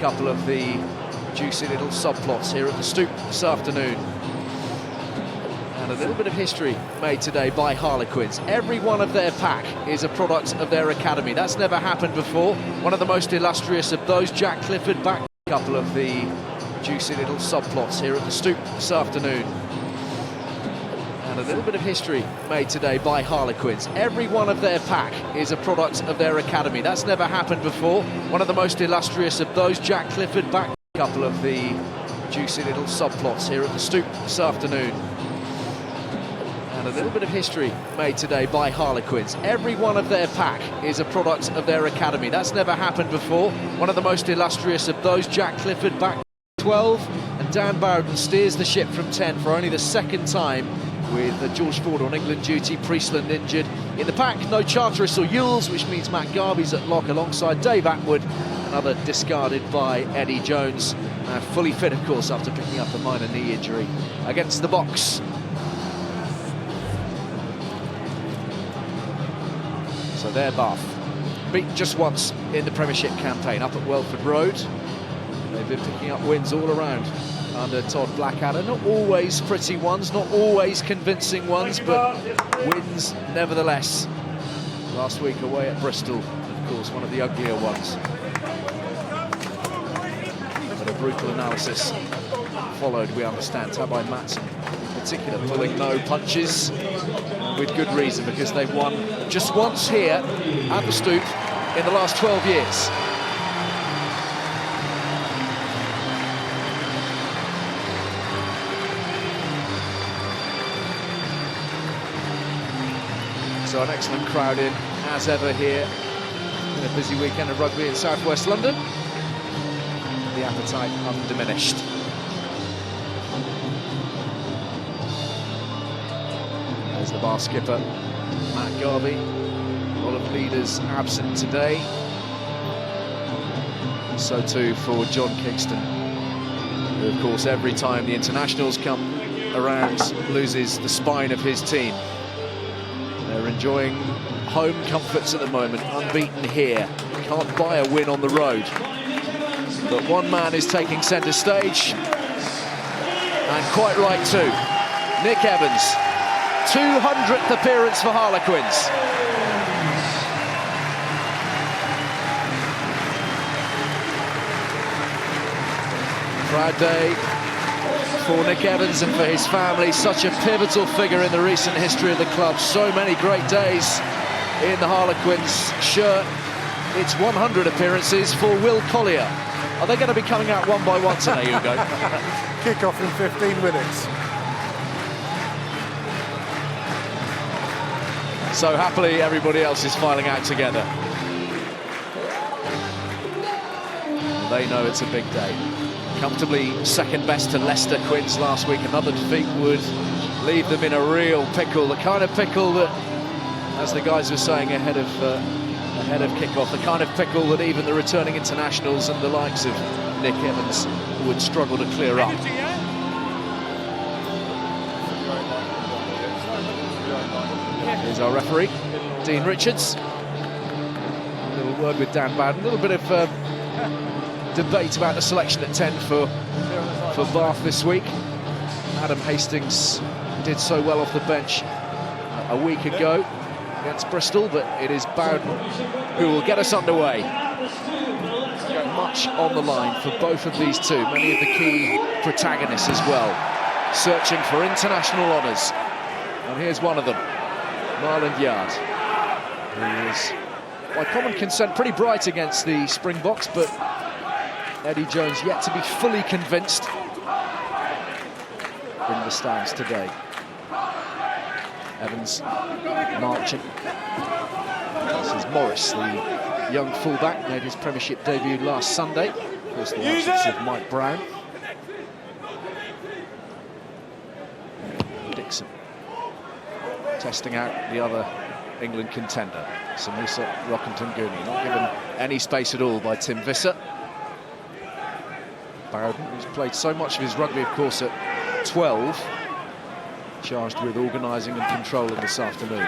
Couple of the juicy little subplots here at the Stoop this afternoon. And a little bit of history made today by Harlequins. Every one of their pack is a product of their academy. That's never happened before. One of the most illustrious of those, Jack Clifford, back. Couple of the juicy little subplots here at the Stoop this afternoon. And a little bit of history made today by Harlequins. Every one of their pack is a product of their academy. That's never happened before. One of the most illustrious of those, Jack Clifford, back. Couple of the juicy little subplots here at the Stoop this afternoon. And a little bit of history made today by Harlequins. Every one of their pack is a product of their academy. That's never happened before. One of the most illustrious of those, Jack Clifford, back 12. And Dan Bowden steers the ship from 10 for only the second time, with George Ford on England duty, Priestland injured. In the pack, no Charteris or Yules, which means Matt Garvey's at lock alongside Dave Atwood, another discarded by Eddie Jones. Fully fit, of course, after picking up a minor knee injury against the Box. So there, Bath, beaten just once in the Premiership campaign up at Welford Road. They've been picking up wins all around under Todd Blackadder. Not always pretty ones, not always convincing ones, but wins nevertheless. Last week away at Bristol, of course, one of the uglier ones. But a brutal analysis followed, we understand, by Matson in particular, pulling no punches, with good reason, because they've won just once here at the Stoop in the last 12 years. So an excellent crowd in, as ever, here in a busy weekend of rugby in southwest London. The appetite undiminished. There's the bar skipper, Matt Garvey. A lot of leaders absent today. So too for John Kingston, who, of course, every time the internationals come around, loses the spine of his team. They're enjoying home comforts at the moment, unbeaten here. Can't buy a win on the road. But one man is taking centre stage, and quite right too. Nick Evans, 200th appearance for Harlequins. Proud day for Nick Evans and for his family. Such a pivotal figure in the recent history of the club. So many great days in the Harlequins shirt. It's 100 appearances for Will Collier. Are they going to be coming out one by one today, Hugo? Kick-off in 15 minutes. So happily, everybody else is filing out together. They know it's a big day. Comfortably second best to Leicester Quins last week. Another defeat would leave them in a real pickle. The kind of pickle that, as the guys were saying ahead of kick-off, the kind of pickle that even the returning internationals and the likes of Nick Evans would struggle to clear up. Here's our referee, Dean Richards. A little word with Dan Bowden. A little bit of debate about the selection at 10 for Bath this week. Adam Hastings did so well off the bench a week ago against Bristol, but it is Bowden who will get us underway. Much on the line for both of these two, many of the key protagonists as well, searching for international honours. And here's one of them, Marland Yard, who is, by common consent, pretty bright against the Springboks, but Eddie Jones yet to be fully convinced in the stands today. Evans marching. This is Morris, the young fullback, made his Premiership debut last Sunday. Of course, the absence of Mike Brown. Dixon testing out the other England contender, Samusa Rokantanguni, not given any space at all by Tim Visser. Bowden, who's played so much of his rugby, of course, at 12, charged with organising and controlling this afternoon.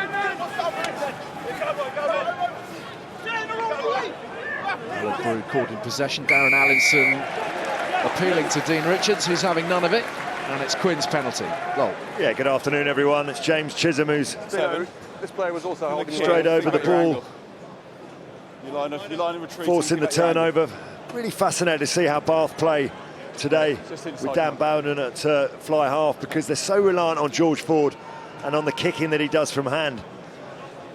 Crew caught in possession. Darren Allinson appealing to Dean Richards, who's having none of it, and it's Quinn's penalty. Lol. Yeah, good afternoon, everyone. It's James Chisholm who's This player was also holding straight over the ball, You line of retreat, forcing the turnover. Really fascinated to see how Bath play today with Dan Bowden at fly half, because they're so reliant on George Ford and on the kicking that he does from hand.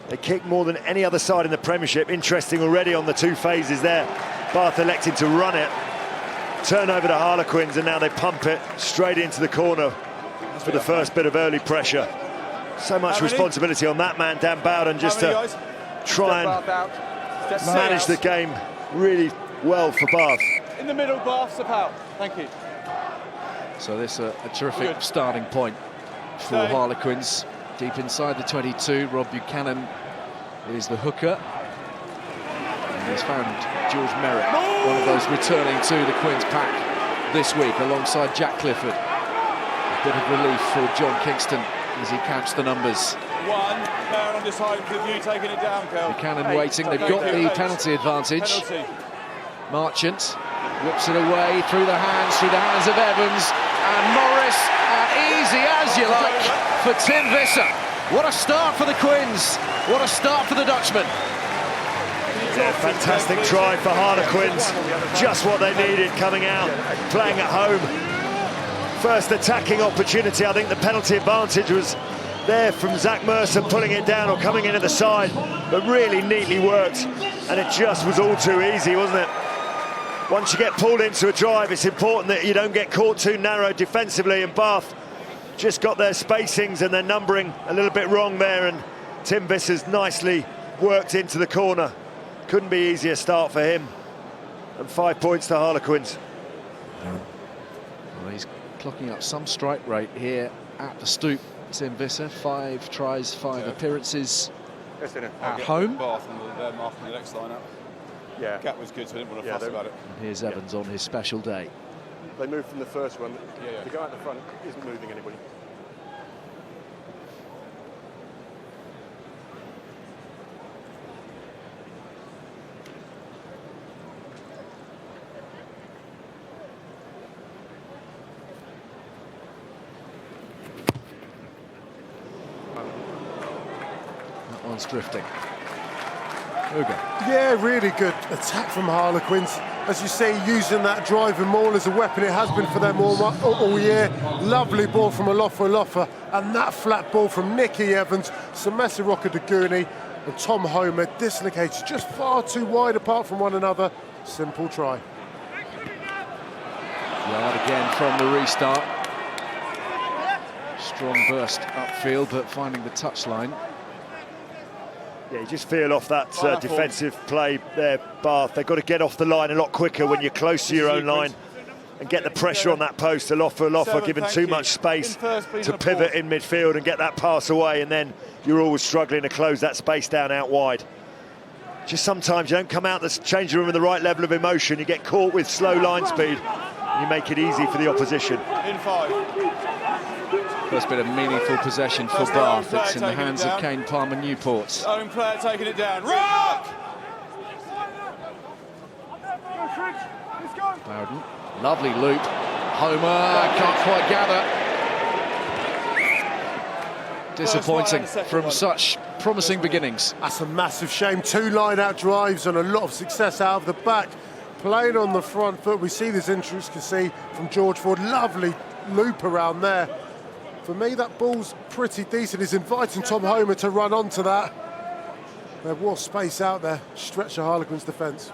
They kick more than any other side in the Premiership. Interesting already on the two phases there. Bath electing to run it, turn over to Harlequins, and now they pump it straight into the corner for the first bit of early pressure. So much responsibility on that man, Dan Bowden, just to try and manage the game really well for Bath. In the middle, Bath, step out. Thank you. So this a terrific starting point for Harlequins. Deep inside the 22, Rob Buchanan is the hooker. And he's found George Merritt, one of those returning to the Quins pack this week, alongside Jack Clifford. A bit of relief for John Kingston as he counts the numbers. One, man on this side with you taking it down, Kel. Buchanan waiting, they've got the penalty advantage. Marchant whips it away through the hands of Evans, and Morris, easy as you like for Tim Visser. What a start for the Quins, what a start for the Dutchman. Yeah, fantastic try for Harlequins, just what they needed coming out, playing at home. First attacking opportunity. I think the penalty advantage was there from Zach Mercer pulling it down or coming in at the side, but really neatly worked, and it just was all too easy, wasn't it? Once you get pulled into a drive, it's important that you don't get caught too narrow defensively, and Bath just got their spacings and their numbering a little bit wrong there, and Tim Visser's nicely worked into the corner. Couldn't be easier start for him, and 5 points to Harlequins. Well, he's clocking up some strike rate here at the Stoop. Tim Visser, 5 tries, 5 appearances at home. Bath and they're marking the next line up. Yeah. Gap was good, so I didn't want to fuss about it. And here's Evans on his special day. They moved from the first one. The guy at the front isn't moving anybody. That one's drifting. Ugo. Yeah, really good attack from Harlequins. As you say, using that driving maul as a weapon. It has been for them all year. Lovely ball from Olofa, and that flat ball from Nicky Evans, Semesa Rockadaguni, and Tom Homer, dislocated just far too wide apart from one another. Simple try. Yard again from the restart. Strong burst upfield, but finding the touchline. Yeah, you just feel off that defensive play there, Bath. They've got to get off the line a lot quicker when you're close to your own line and get the pressure on that post. Olofa given too much space to pivot in midfield and get that pass away, and then you're always struggling to close that space down out wide. Just sometimes you don't come out the changing room with the right level of emotion. You get caught with slow line speed, and you make it easy for the opposition. In 5. First bit of meaningful possession for Bath. It's in the hands of Kane Palmer Newport. Own player taking it down. Rock! Bowden, lovely loop. Homer can't quite gather. Disappointing from such promising beginnings. That's a massive shame. 2 line-out drives and a lot of success out of the back. Playing on the front foot. We see this intricacy from George Ford. Lovely loop around there. For me, that ball's pretty decent. He's inviting Tom Homer to run onto that. There was space out there. Stretch the Harlequins' defence.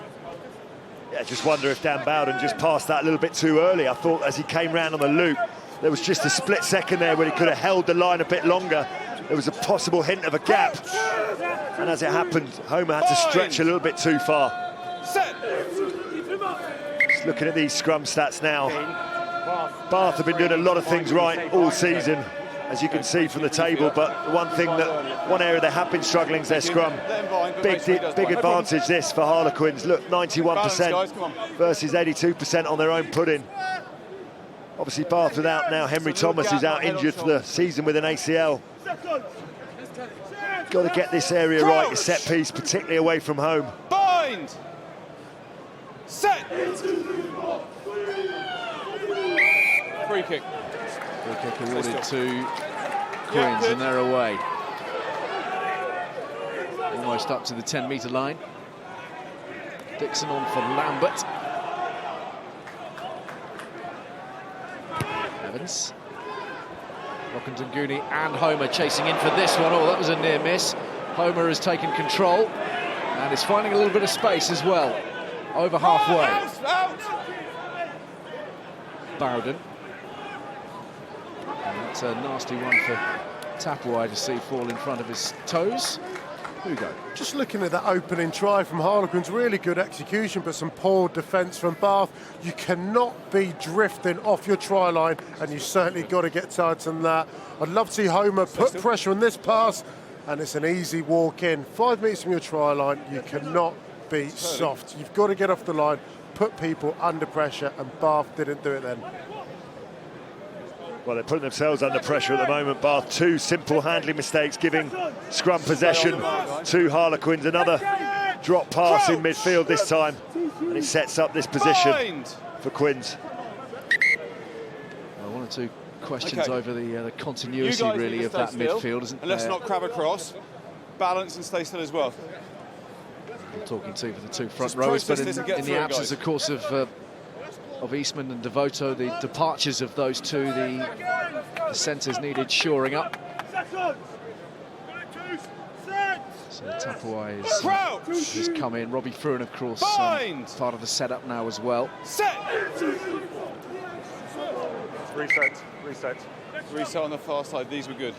Yeah, just wonder if Dan Bowden just passed that a little bit too early. I thought as he came round on the loop, there was just a split second there where he could have held the line a bit longer. There was a possible hint of a gap. And as it happened, Homer had to stretch a little bit too far. Just looking at these scrum stats now. Bath have been doing a lot of things right all season, as you can see from the table, but one area they have been struggling is their scrum. Big advantage this for Harlequins. Look, 91% versus 82% on their own put-in. Obviously Bath without now Henry Thomas, who's out injured for the season with an ACL. Got to get this area right, a set piece, particularly away from home. Bind! Set! Free kick. Free kick awarded to Quins, and they're away. Almost up to the 10-metre line. Dixon on for Lambert. Evans. Rokandanguni and Homer chasing in for this one. Oh, that was a near miss. Homer has taken control and is finding a little bit of space as well. Over halfway. Bowden. And that's a nasty one for Tapawai to see fall in front of his toes. Hugo. Just looking at that opening try from Harlequins, really good execution, but some poor defence from Bath. You cannot be drifting off your try line, and you certainly got to get tighter than that. I'd love to see Homer put pressure on this pass, and it's an easy walk in. 5 metres from your try line, you cannot be soft. You've got to get off the line, put people under pressure, and Bath didn't do it then. Well, they're putting themselves under pressure at the moment. Bath, 2 simple handling mistakes, giving scrum possession to Harlequins. Another drop pass in midfield this time, and it sets up this position for Quins. Well, 1 or 2 questions over the continuity, really, of that midfield, isn't there? And let's not crab across. Balance and stay still as well. I'm talking to for the 2 front rowers, but in the absence, of course, of Eastman and Devoto, the departures of those 2, the centres needed shoring up. So Tapawai has come in. Robbie Fruin, of course, part of the setup now as well. Reset. Reset on the far side. These were good.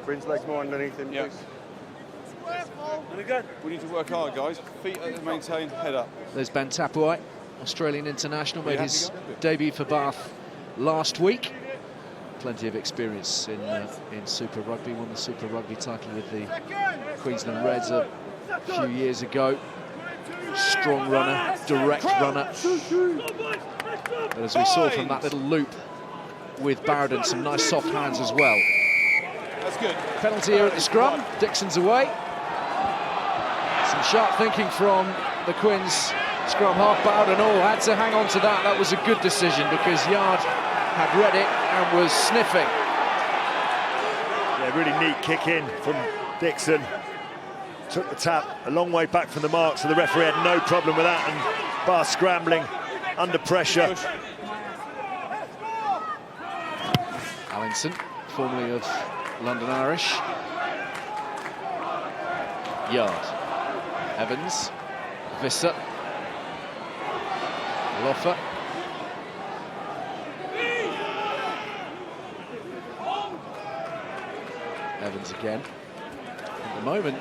Quins legs more underneath him, please. We need to work hard, guys. Feet maintain, head up. There's Ben Tapawai, Australian international, made his debut for Bath last week. Plenty of experience in Super Rugby, won the Super Rugby title with the Queensland Reds a few years ago. Strong runner, direct runner. But as we saw from that little loop with Bowden, some nice soft hands as well. That's good. Penalty here at the scrum. Dixon's away. Some sharp thinking from the Quins scrum half. Bowden had to hang on to that. That was a good decision because Yard had read it and was sniffing. Yeah, really neat kick in from Dixon. Took the tap a long way back from the mark, so the referee had no problem with that, and Bath scrambling under pressure. Allinson, formerly of London Irish. Yard. Evans. Visser. Loffer. Evans again. At the moment,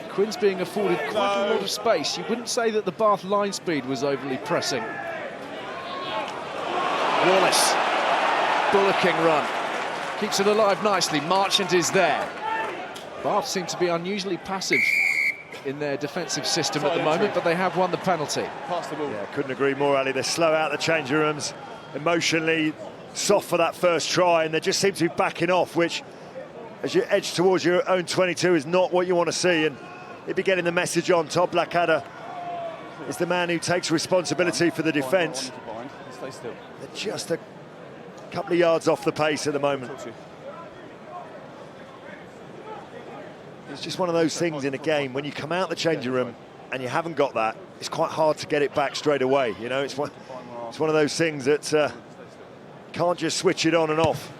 Quins being afforded quite a lot of space. You wouldn't say that the Bath line speed was overly pressing. Wallace. Bullocking run. Keeps it alive nicely. Marchant is there. Bath seem to be unusually passive in their defensive system at the moment, but they have won the penalty. Pass the ball. Yeah, couldn't agree more, Ali. They slow out the changing rooms, emotionally soft for that first try, and they just seem to be backing off, which, as you edge towards your own 22, is not what you want to see. And he'd be getting the message on. Todd Blackadder is the man who takes responsibility for the defence. Stay still. They're just a couple of yards off the pace at the moment. It's just one of those things in a game, when you come out the changing room and you haven't got that, it's quite hard to get it back straight away. You know, it's one of those things that can't just switch it on and off.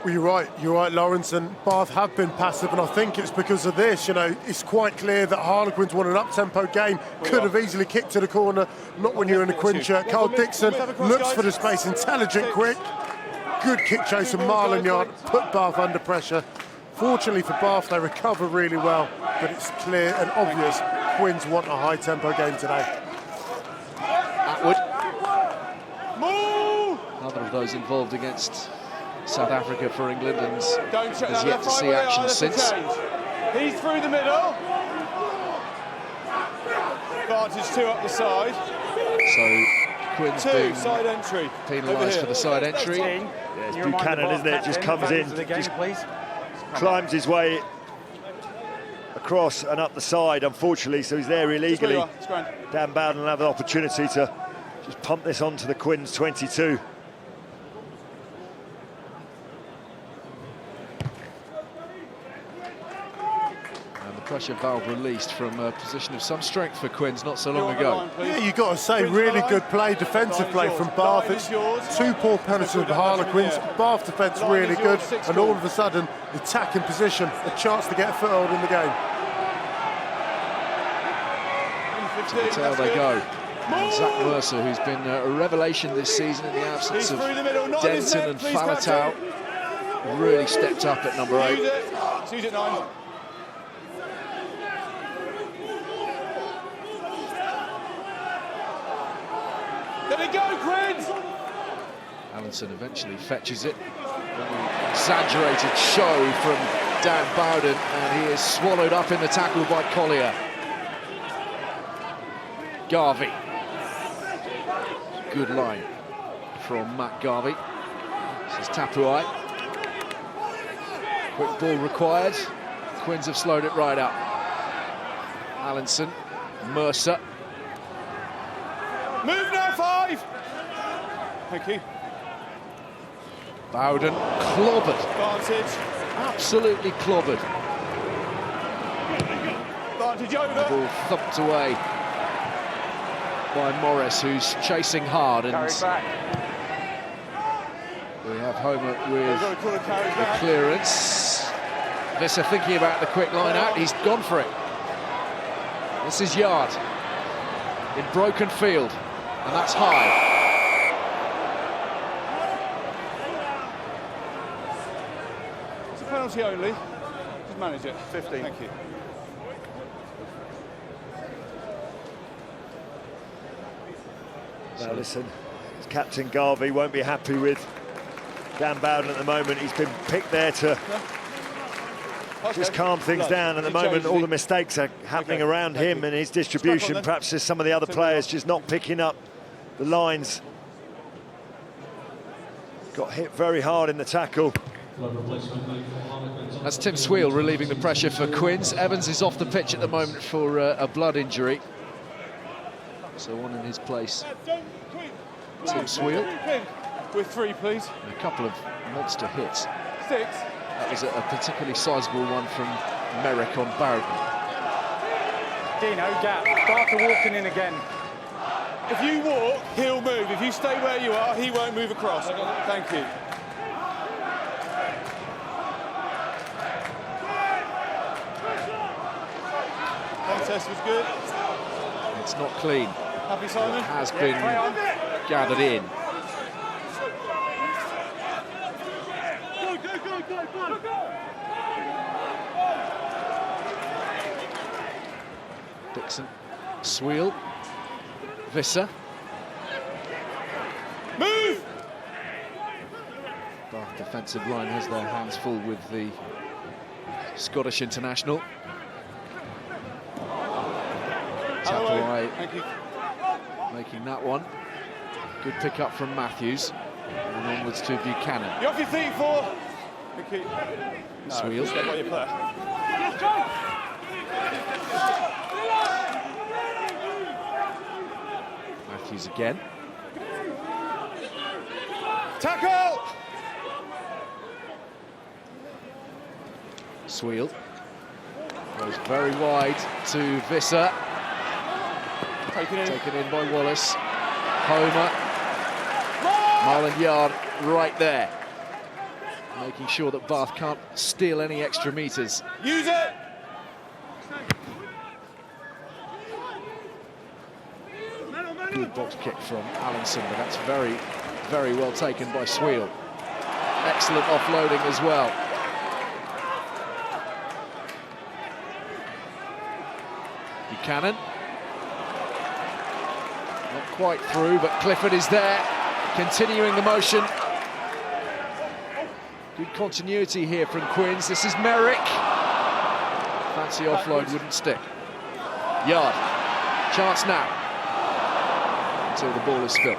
Well, you're right, Lawrence, and Bath have been passive, and I think it's because of this. You know, it's quite clear that Harlequins won an up-tempo game, could have easily kicked to the corner, not when you're in a Quinn shirt. Carl Dixon looks for the space, intelligent, quick, good kick chase from Marlon Yard, put Bath under pressure. Fortunately for Bath, they recover really well, but it's clear and obvious Quins want a high-tempo game today. Atwood. Another of those involved against South Africa for England, and has yet to see action since. He's through the middle. Advantage 2 up the side. So Quins being side entry. Penalised for the side entry. Yeah, it's Buchanan, isn't it? Just comes in, just climbs his way across and up the side, unfortunately, so he's there illegally. Dan Bowden will have the opportunity to just pump this onto the Quins 22. Pressure valve released from a position of some strength for Quins not so long ago. Yeah, you've got to say, really good play, defensive play from Bath. It's 2 poor penalties of the Harlequins. Bath defence really good, and all of a sudden, attacking position, a chance to get a foothold in the game. To the tail they go. And Zach Mercer, who's been a revelation this season in the absence of Denton and Falatau, really stepped up at number 8. Use it 9. Let it go, Quins! Allenson eventually fetches it. An exaggerated show from Dan Bowden, and he is swallowed up in the tackle by Collier. Garvey. Good line from Matt Garvey. This is Tapuai. Quick ball required. Quins have slowed it right up. Allenson, Mercer. Move now, 5! Thank you. Bowden clobbered. Advantage. Absolutely clobbered. Advantage over. Ball thumped away by Morris, who's chasing hard. And we have Homer with the clearance. Visser thinking about the quick line out. He's gone for it. This is Yard in broken field, and that's high. It's a penalty only. Just manage it. 15. Thank you. Now listen, Captain Garvey won't be happy with Dan Bowden at the moment. He's been picked there to just calm things down. At the moment, all the mistakes are happening around him and his distribution. Perhaps there's some of the other players just not picking up the lines. Got hit very hard in the tackle. That's Tim Sweel relieving the pressure for Quins. Evans is off the pitch at the moment for a blood injury. So one in his place. Tim Sweel. With 3, please. And a couple of monster hits. 6. That was a particularly sizable one from Merrick on Bowden. Dino, gap. Barker walking in again. If you walk, he'll move. If you stay where you are, he won't move across. Thank you. Contest was good. It's not clean. Happy, Simon? It has been gathered in. Dixon, Sweel, Visser. Move! Bath defensive line has their hands full with the Scottish international. Tapuai making that one. Good pick up from Matthews. And onwards to Buchanan. You off your feet, 4. No, Sweel. step by your player. Matthews again. Tackle! Sweel goes very wide to Visser. Taken in by Wallace. Homer. Marlon Yard right there. Making sure that Bath can't steal any extra metres. Use it! Good box kick from Allenson, but that's very, very well taken by Sweel. Excellent offloading as well. Buchanan. Not quite through, but Clifford is there, continuing the motion. Good continuity here from Quins. This is Merrick. Fancy offload wouldn't stick. Yard. Chance now. Until the ball is spilled.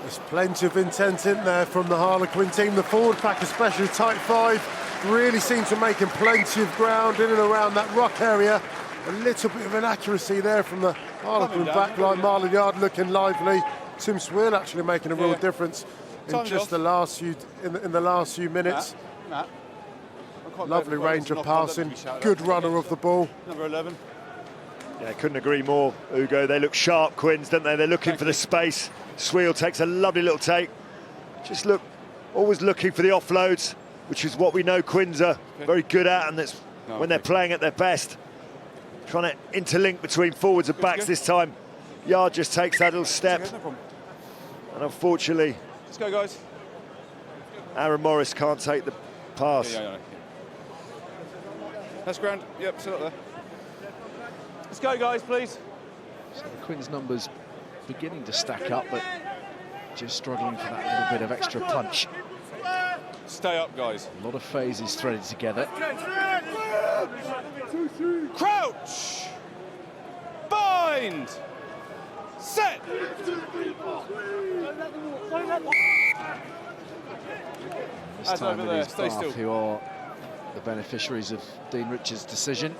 There's plenty of intent in there from the Harlequin team. The forward pack, especially tight 5. really seems to make him plenty of ground in and around that ruck area. A little bit of inaccuracy there from the Harlequin backline. Marlon Yard looking lively. Tim Swill actually making a real difference in just the last few in the last few minutes. Matt. Lovely range of passing, good runner of the ball. Number 11. Yeah, couldn't agree more, Ugo. They look sharp, Quins, don't they? They're looking for the space. Swiel takes a lovely little take. Always looking for the offloads, which is what we know Quins are very good at, and that's when they're playing at their best. Trying to interlink between forwards and backs this time. Yard just takes that little step. And unfortunately, let's go, guys. Aaron Morris can't take the pass. Yeah. That's grand. Yep, sit up there. Let's go, guys, please. So the Quins' numbers beginning to stack up, but just struggling for that little bit of extra punch. Stay up, guys. A lot of phases threaded together. Crouch! Bind! Set! This time it is Bath who are the beneficiaries of Dean Richards' decision.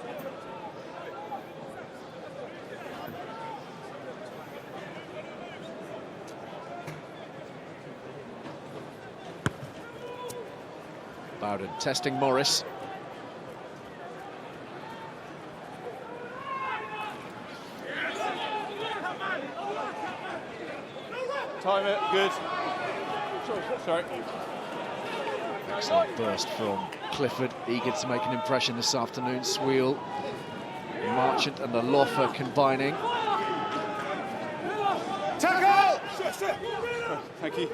Bowden testing Morris. Time it, good. Sorry. Excellent burst from Clifford, eager to make an impression this afternoon. Swiel, Marchant and Alofa combining. Tackle! Thank you.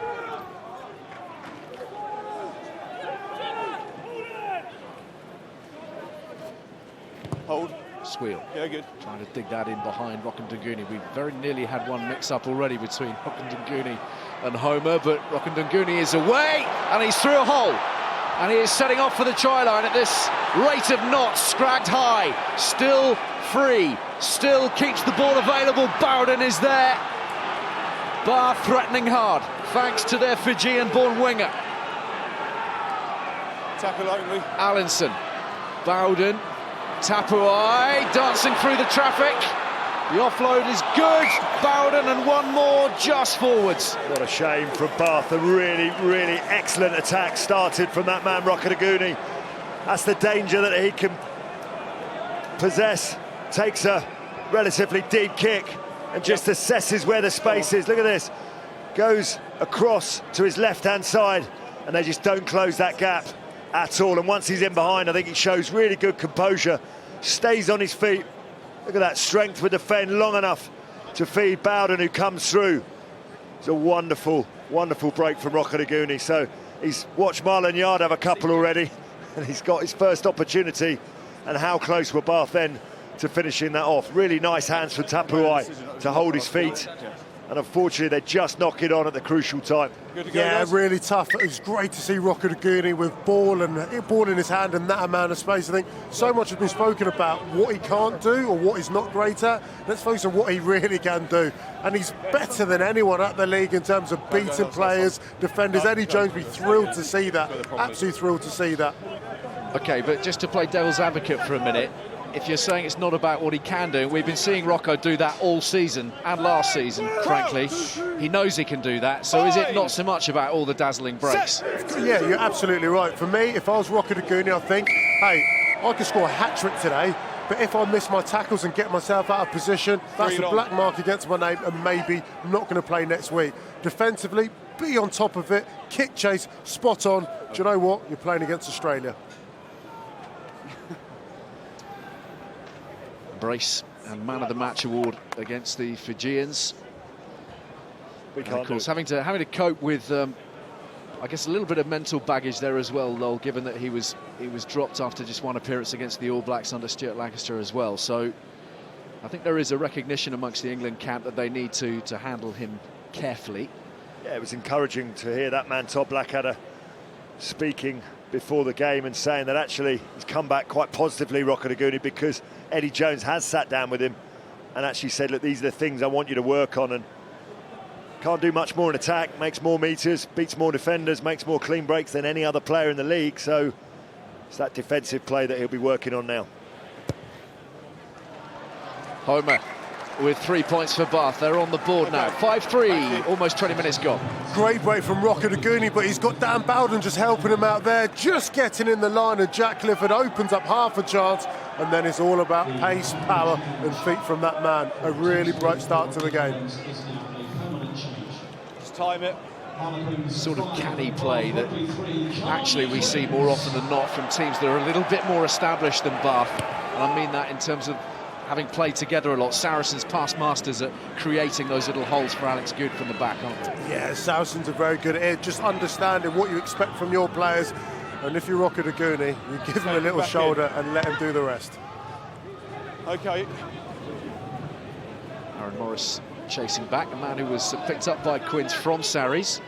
Hold. Swiel. Yeah, good. Trying to dig that in behind Rockandunguni. We very nearly had one mix-up already between Rockandunguni and Homer, but Rockandunguni is away, and he's through a hole. And he is setting off for the try line at this rate of knots, scragged high. Still free, still keeps the ball available. Bowden is there. Bath threatening hard, thanks to their Fijian-born winger. Tackle only. Allinson, Bowden, Tapuai dancing through the traffic. The offload is good. Bowden and one more just forwards. What a shame from Bath. A really, really excellent attack started from that man, Rockandunguni. That's the danger that he can possess. Takes a relatively deep kick and just assesses where the space is. Look at this. Goes across to his left-hand side, and they just don't close that gap at all. And once he's in behind, I think he shows really good composure, stays on his feet. Look at that strength with the fend, long enough to feed Bowden, who comes through. It's a wonderful, wonderful break from Rockandunguni. So he's watched Marlon Yard have a couple already, and he's got his first opportunity. And how close were Bath then to finishing that off? Really nice hands from Tapuai to hold his feet. And unfortunately, they just knock it on at the crucial time. Yeah, really tough. It's great to see Rockandunguni with ball in his hand and that amount of space. I think so much has been spoken about what he can't do or what he's not great at. Let's focus on what he really can do. And he's better than anyone at the league in terms of beating players, defenders. Eddie Jones will be thrilled to see that. Absolutely thrilled to see that. OK, but just to play devil's advocate for a minute, if you're saying it's not about what he can do, we've been seeing Rocco do that all season and last season, frankly. He knows he can do that, so is it not so much about all the dazzling breaks? Yeah, you're absolutely right. For me, if I was Rockandunguni, I'd think, hey, I could score a hat-trick today, but if I miss my tackles and get myself out of position, that's a black mark against my name and maybe not going to play next week. Defensively, be on top of it, kick chase, spot on. Do you know what? You're playing against Australia. Brace and man of the match award against the Fijians. And of course, having to cope with, I guess, a little bit of mental baggage there as well, Lowell, given that he was dropped after just one appearance against the All Blacks under Stuart Lancaster as well. So I think there is a recognition amongst the England camp that they need to handle him carefully. Yeah, it was encouraging to hear that man, Todd Blackadder, speaking before the game and saying that actually he's come back quite positively, Rockandunguni, because Eddie Jones has sat down with him and actually said, look, these are the things I want you to work on, and can't do much more in attack, makes more meters, beats more defenders, makes more clean breaks than any other player in the league. So It's that defensive play that he'll be working on now. Homer with 3 points for Bath. They're on the board now. 5-3, almost 20 minutes gone. Great break from Rockadaguni, but he's got Dan Bowden just helping him out there, just getting in the line, and Jack Clifford opens up half a chance, and then it's all about pace, power and feet from that man. A really bright start to the game. Just time it. Sort of canny play that actually we see more often than not from teams that are a little bit more established than Bath. And I mean that in terms of having played together a lot. Saracens past masters at creating those little holes for Alex Good from the back, aren't they? Yeah, Saracens are very good at it, just understanding what you expect from your players. And if you're Rockadaguni, you give him a little shoulder and let him do the rest. Okay. Aaron Morris chasing back, a man who was picked up by Quins from Sarries.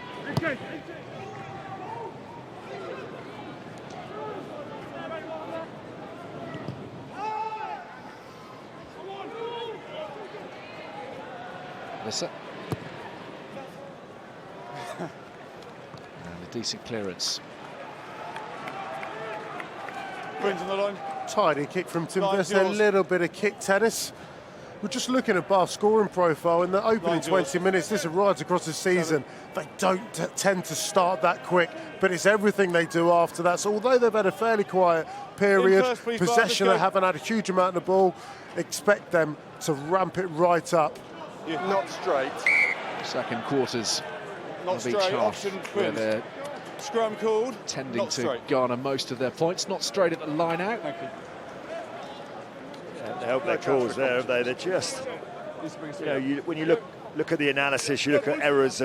Lissa. And a decent clearance. Quins on the line. Tidy kick from Tim Line's Vesta, a yours. little bit of kick tennis. We're just looking at Bath's scoring profile in the opening Line's 20 yours. minutes. This is right across the season. They don't tend to start that quick, but it's everything they do after that. So although they've had a fairly quiet period, first, please, Bath, possession, let's they go. haven't had a huge amount of the ball. Expect them to ramp it right up. Not straight. Second quarters Not of each straight. half, Option where Quins. they're Scrum called. tending Not to straight. garner most of their points. Not straight at the line out. Thank you. They help their cause there, have they? They're just, when you look at the analysis, you look at errors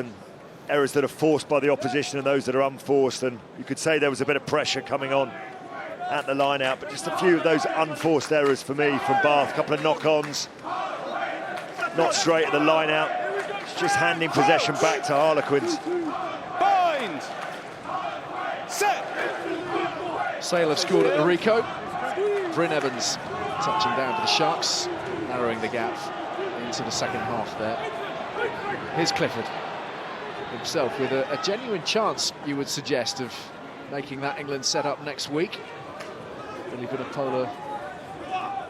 that are forced by the opposition and those that are unforced, and you could say there was a bit of pressure coming on at the line out, but just a few of those unforced errors for me from Bath. A couple of knock-ons, not straight at the line out. It's just handing possession back to Harlequins. Bind! Set! Sale have scored at the Rico. Bryn Evans touching down for the Sharks, narrowing the gap into the second half there. Here's Clifford himself with a genuine chance, you would suggest, of making that England set up next week. Billy Vunipola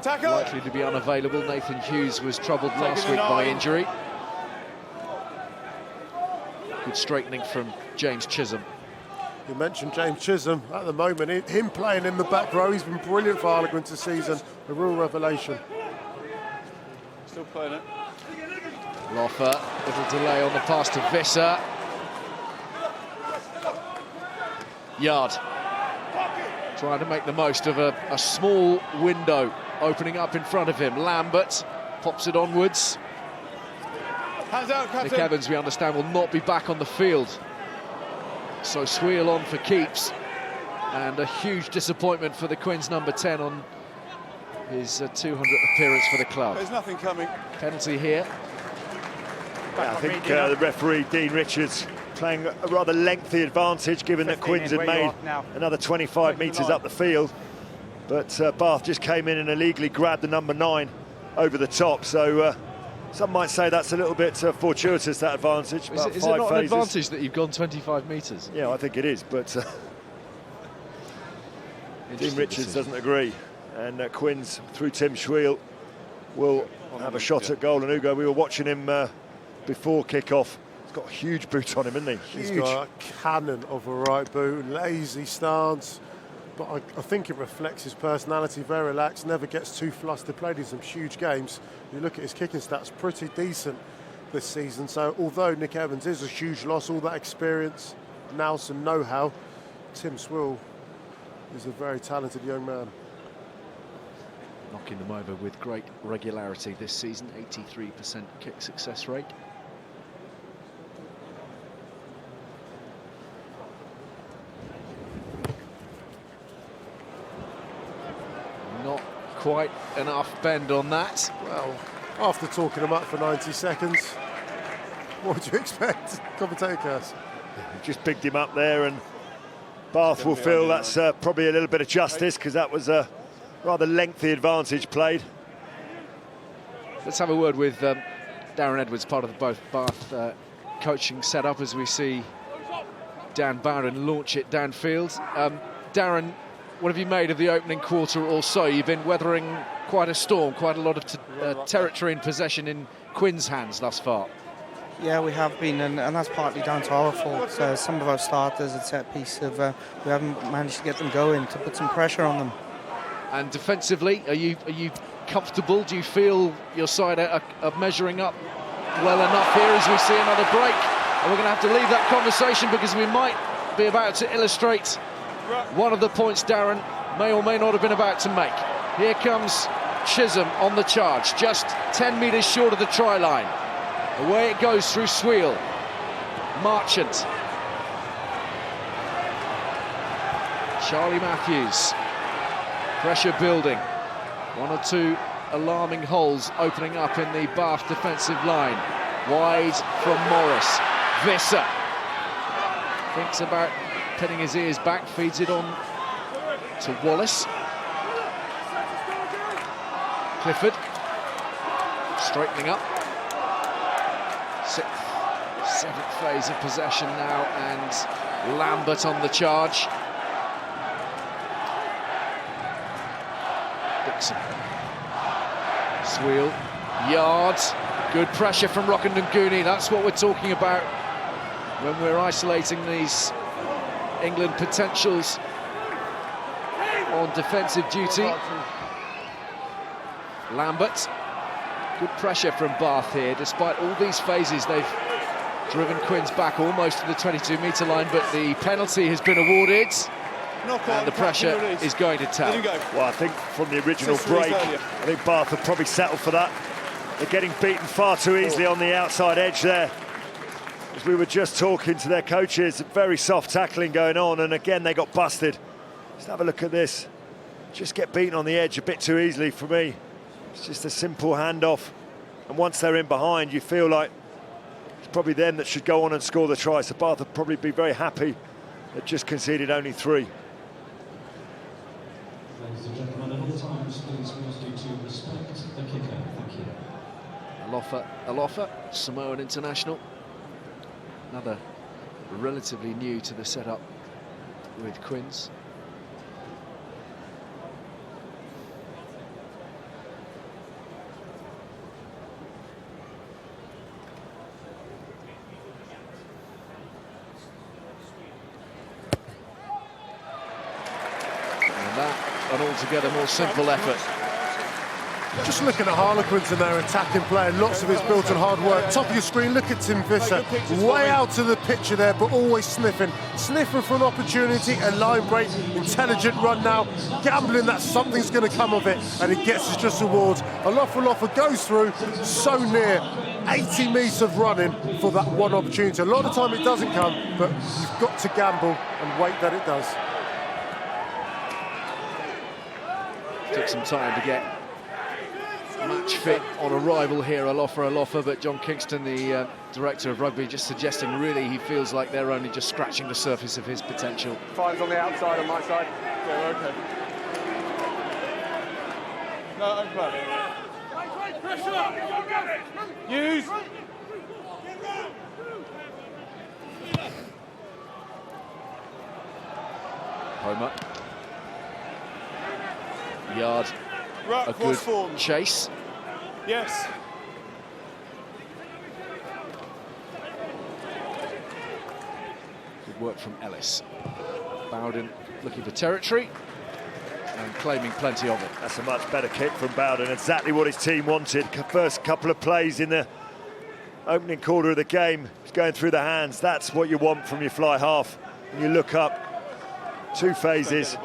Tackle! likely to be unavailable. Nathan Hughes was troubled last Taking week the by 9. injury. Good straightening from James Chisholm. You mentioned James Chisholm at the moment. Him playing in the back row, he's been brilliant for Harlequins this season. A real revelation. Still playing it. Loffer, little delay on the pass to Visser. Yard. Trying to make the most of a small window opening up in front of him. Lambert pops it onwards. Hands out, Nick Captain. Evans, we understand, will not be back on the field. So Sweel on for keeps. And a huge disappointment for the Quins number 10 on his 200th appearance for the club. There's nothing coming. Penalty here. Yeah, I think the referee, Dean Richards, playing a rather lengthy advantage, given that 15 Quins in had where you made are now. another 25 metres up the field. But Bath just came in and illegally grabbed the number 9 over the top. So some might say that's a little bit fortuitous, that advantage. Is it not an advantage that you've gone 25 metres? Yeah, I think it is, but Dean Richards doesn't agree. And Quins, through Tim Schweel, will have a shot at goal. And Hugo, we were watching him before kick-off. He's got a huge boot on him, isn't he? He's Huge. got a cannon of a right boot, lazy stance. But I think it reflects his personality, very relaxed, never gets too flustered, played in some huge games. You look at his kicking stats, pretty decent this season. So although Nick Evans is a huge loss, all that experience, now some know-how, Tim Schweel is a very talented young man. Knocking them over with great regularity this season, 83% kick success rate. Not quite enough bend on that. Well, after talking him up for 90 seconds, what would you expect? Commentator curse. Just picked him up there, and Bath will feel that's probably a little bit of justice, because that was a rather lengthy advantage played. Let's have a word with Darren Edwards, part of the both Bath coaching setup, as we see Dan Barron launch it downfield. Darren, what have you made of the opening quarter or so? You've been weathering quite a storm, quite a lot of territory and possession in Quinn's hands thus far. Yeah, we have been, and that's partly down to our fault. Some of our starters at set piece we haven't managed to get them going, to put some pressure on them. And defensively, are you comfortable? Do you feel your side are measuring up well enough here as we see another break? And we're going to have to leave that conversation because we might be about to illustrate one of the points Darren may or may not have been about to make. Here comes Chisholm on the charge, just 10 metres short of the try line. Away it goes through Sweel. Marchant. Charlie Matthews. Pressure building. One or two alarming holes opening up in the Bath defensive line. Wide from Morris. Visser thinks about pinning his ears back, feeds it on to Wallace. Clifford straightening up. Seventh phase of possession now, and Lambert on the charge. Dixon. Sweel. Yards. Good pressure from Rockandanguni. That's what we're talking about when we're isolating these England potentials on defensive duty. Lambert. Good pressure from Bath here. Despite all these phases, they've driven Quinn's back almost to the 22-metre line, but the penalty has been awarded. And the pressure is going to tell. Well, I think from the original break, I think Bath have probably settled for that. They're getting beaten far too easily on the outside edge there. As we were just talking to their coaches, very soft tackling going on, and again they got busted. Let's have a look at this. Just get beaten on the edge a bit too easily for me. It's just a simple handoff, and once they're in behind, you feel like it's probably them that should go on and score the try. So Bath would probably be very happy they've just conceded only 3. Ladies and gentlemen, at all times, please we ask you to respect the kicker. Thank you. Alofa, Samoan international. Another relatively new to the setup with Quinns. An altogether more simple effort. Just looking at Harlequins and their attacking play, lots of it's built on hard work. Top of your screen, look at Tim Visser, way out to the picture there, but always sniffing for an opportunity, a line break, intelligent run now, gambling that something's going to come of it, and he gets his just rewards. Alofa goes through, so near, 80 metres of running for that one opportunity. A lot of time it doesn't come, but you've got to gamble and wait that it does. Took some time to get match fit on arrival here, Alofa, but John Kingston, the director of rugby, just suggesting really he feels like they're only just scratching the surface of his potential. 5's on the outside on my side. Yeah, okay. No, open. Pressure! Use! Homer. Yard, a good chase. Yes. Good work from Ellis. Bowden looking for territory and claiming plenty of it. That's a much better kick from Bowden, exactly what his team wanted. First couple of plays in the opening quarter of the game, it's going through the hands. That's what you want from your fly half. When you look up, 2 phases,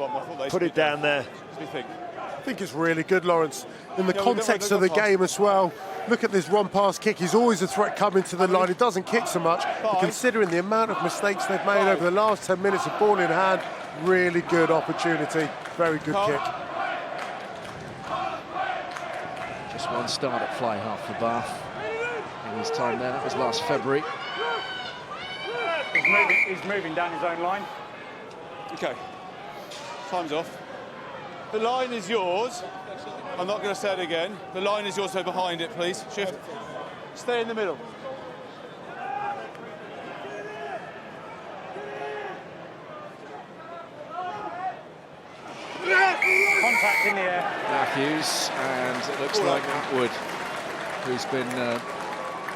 put it down there. I think it's really good, Lawrence, in the context of the game as well. Look at this run-pass kick. He's always a threat coming to the line. He doesn't kick so much, but considering the amount of mistakes they've made over the last 10 minutes of ball in hand, really good opportunity. Very good kick. Just one start at fly half for Bath in his time there. That was last February. He's moving down his own line. Okay. Time's off. The line is yours. I'm not going to say it again. The line is yours, so behind it, please. Shift. Stay in the middle. contact in the air. Matthews, and it looks like Atwood, who's been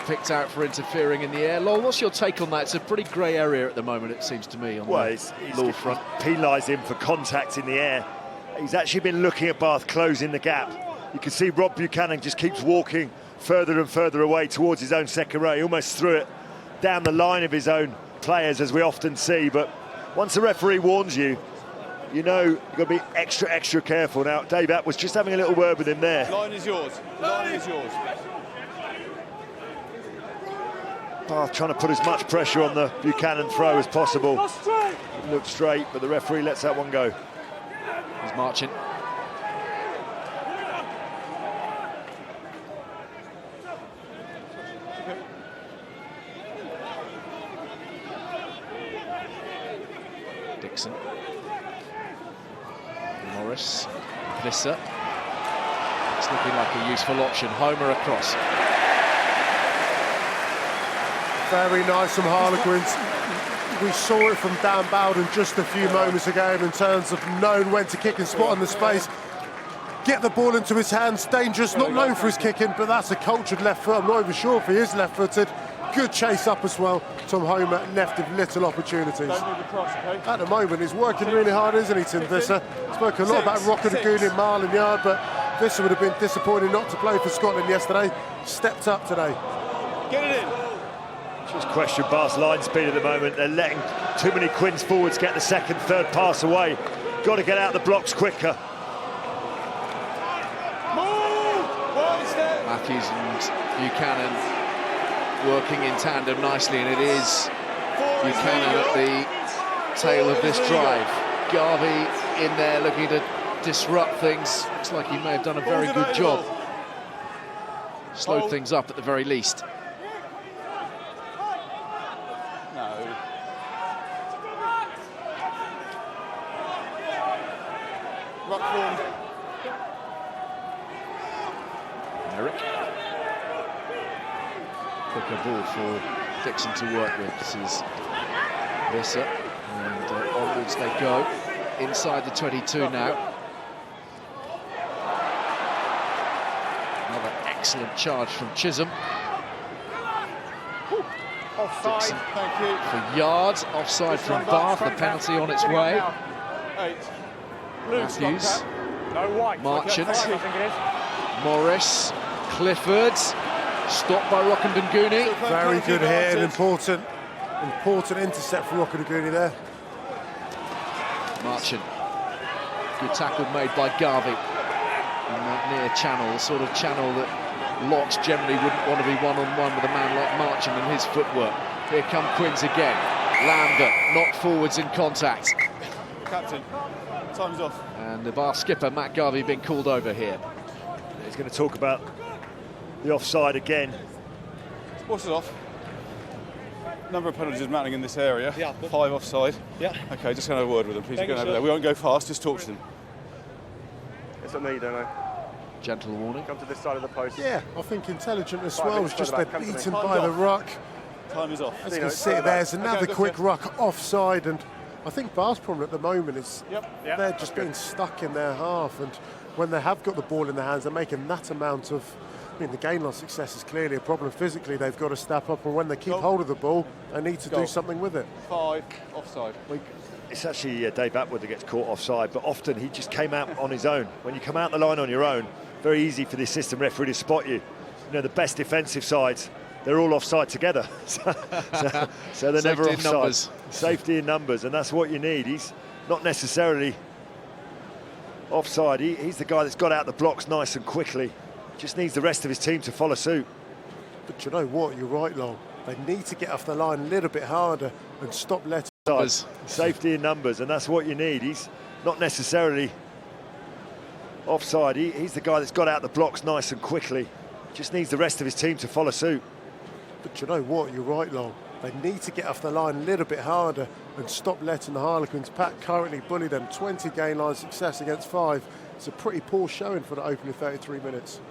picked out for interfering in the air. Lowell, what's your take on that? It's a pretty grey area at the moment, it seems to me, on the Lowell front. Penalised him for contact in the air. He's actually been looking at Bath closing the gap. You can see Rob Buchanan just keeps walking further and further away towards his own second row. He almost threw it down the line of his own players, as we often see. But once the referee warns you, you know you've got to be extra careful. Now, Dave Att was just having a little word with him there. Line is yours. Line is yours. Bath trying to put as much pressure on the Buchanan throw as possible. It looked straight, but the referee lets that one go. He's marching. Dixon. Morris. Visser. It's looking like a useful option. Homer across. Very nice from Harlequins. We saw it from Dan Bowden just a few moments ago in terms of knowing when to kick and spot on the space. Get the ball into his hands, dangerous, not known for his kicking, but that's a cultured left foot. I'm not even sure if he is left-footed. Good chase up as well. Tom Homer left with little opportunities. At the moment, he's working really hard, isn't he, Tim Visser? Spoke a lot about Rockadagoon in Marlin Yard, but Visser would have been disappointed not to play for Scotland yesterday. Stepped up today. Get it in. Just question Bath's line speed at the moment. They're letting too many Quins forwards get the second, third pass away. Got to get out the blocks quicker. Matthews and Buchanan working in tandem nicely, and it is Buchanan at the tail of this drive. Garvey in there looking to disrupt things. Looks like he may have done a very good job. Slowed things up at the very least. Eric. Quicker ball for Dixon to work with. This is Visser, and onwards they go. Inside the 22 now. Another excellent charge from Chisholm. Offside, thank you. For yards, offside from Bath, the penalty on its way. Matthews, Marchant, Morris, Clifford, stopped by Rockadagoon. Very good here, an important intercept for Rockadagoon there. Marchant, good tackle made by Garvey in that near channel, the sort of channel that locks generally wouldn't want to be one-on-one with a man like Marchant and his footwork. Here come Quins again. Lambert knocked forwards in contact. Captain, time's off. And the Bath skipper, Matt Garvey, being called over here. He's going to talk about the offside again. What's it off? Number of penalties mounting in this area. Yeah. 5 offside. Yeah. Okay, just going to have a word with them. Please go over there. We won't go fast, just talk to them. It's at me, don't I? Gentle warning. Come to this side of the post. Yeah, I think intelligent as well. It's just they're they're beaten by the off. ruck. Time is off. As you can see, there's another quick ruck offside, and I think Bath's problem at the moment is they're just being stuck in their half, and when they have got the ball in their hands, they're making that amount of... I mean, the gain line success is clearly a problem. Physically, they've got to step up, and when they keep hold of the ball, they need to do something with it. 5 offside. It's actually Dave Atwood that gets caught offside, but often he just came out on his own. When you come out the line on your own, very easy for the assistant referee to spot you. You know, the best defensive sides, they're all offside together. so they're never offside. Numbers. Safety in numbers, and that's what you need. He's not necessarily offside. He's the guy that's got out the blocks nice and quickly. Just needs the rest of his team to follow suit. But you know what? You're right, Long. They need to get off the line a little bit harder and stop letting... Safety in numbers, and that's what you need. He's not necessarily offside. He's the guy that's got out the blocks nice and quickly. Just needs the rest of his team to follow suit. But you know what? You're right, Long. They need to get off the line a little bit harder and stop letting the Harlequins pack currently bully them. 20 gain line success against 5. It's a pretty poor showing for the opening 33 minutes.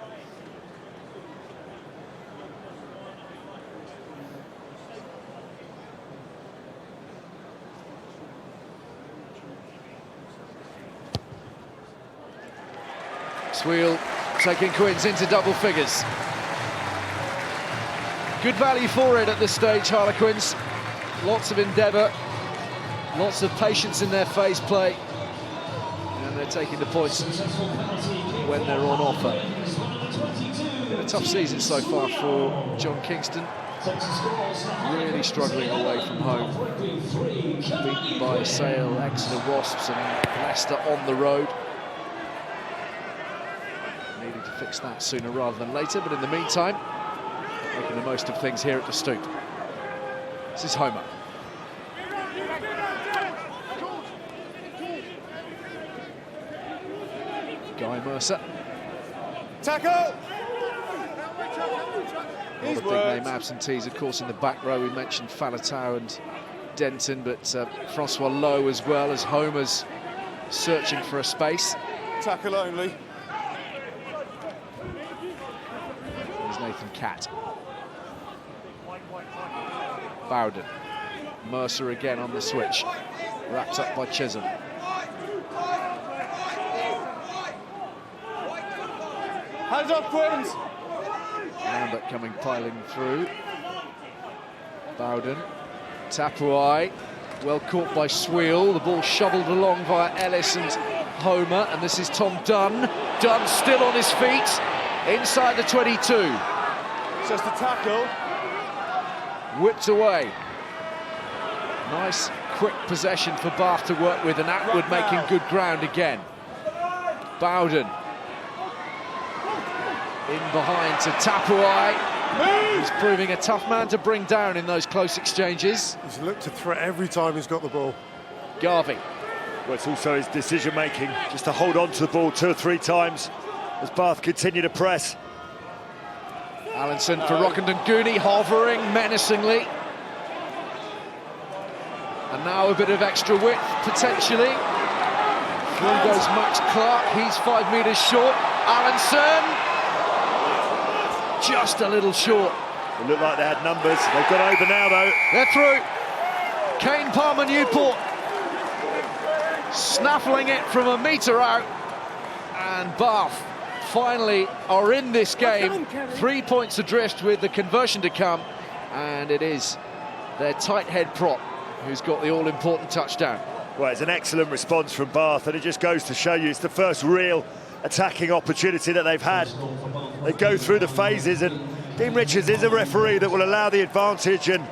Sweel taking Quins into double figures. Good value for it at this stage, Harlequins. Lots of endeavour, lots of patience in their phase play, and they're taking the points when they're on offer. Been a tough season so far for John Kingston. Really struggling away from home. Beaten by Sale, Exeter Wasps and Leicester on the road. Needing to fix that sooner rather than later, but in the meantime, making the most of things here at the Stoop. This is Homer. Guy Mercer. Tackle! A lot of big-name absentees, of course, in the back row. We mentioned Falatau and Denton, but Francois Lowe as well, as Homer's searching for a space. Tackle only. There's Nathan Catt. Bowden. Mercer again on the switch. Wrapped up by Chisholm. Hands up, Quins! Lambert coming piling through. Bowden. Tapuai. Well caught by Sweel. The ball shoveled along via Ellis and Homer. And this is Tom Dunn. Dunn still on his feet. Inside the 22. Just a tackle. Whipped away. Nice quick possession for Bath to work with, and Atwood making good ground again. Bowden. In behind to Tapuai. He's proving a tough man to bring down in those close exchanges. He's looked to threat every time he's got the ball. Garvey. Well, it's also his decision-making, just to hold on to the ball 2 or 3 times as Bath continue to press. Allenson for Rockenden Gooney, hovering menacingly. And now a bit of extra width, potentially. Through goes Max Clark, he's 5 metres short. Allenson, just a little short. It looked like they had numbers. They've got over now, though. They're through. Kane Palmer Newport snaffling it from a metre out. And Bath finally are in this game. 3 points adrift with the conversion to come. And it is their tight head prop who's got the all-important touchdown. Well, it's an excellent response from Bath, and it just goes to show you it's the first real attacking opportunity that they've had. They go through the phases, and Dean Richards is a referee that will allow the advantage and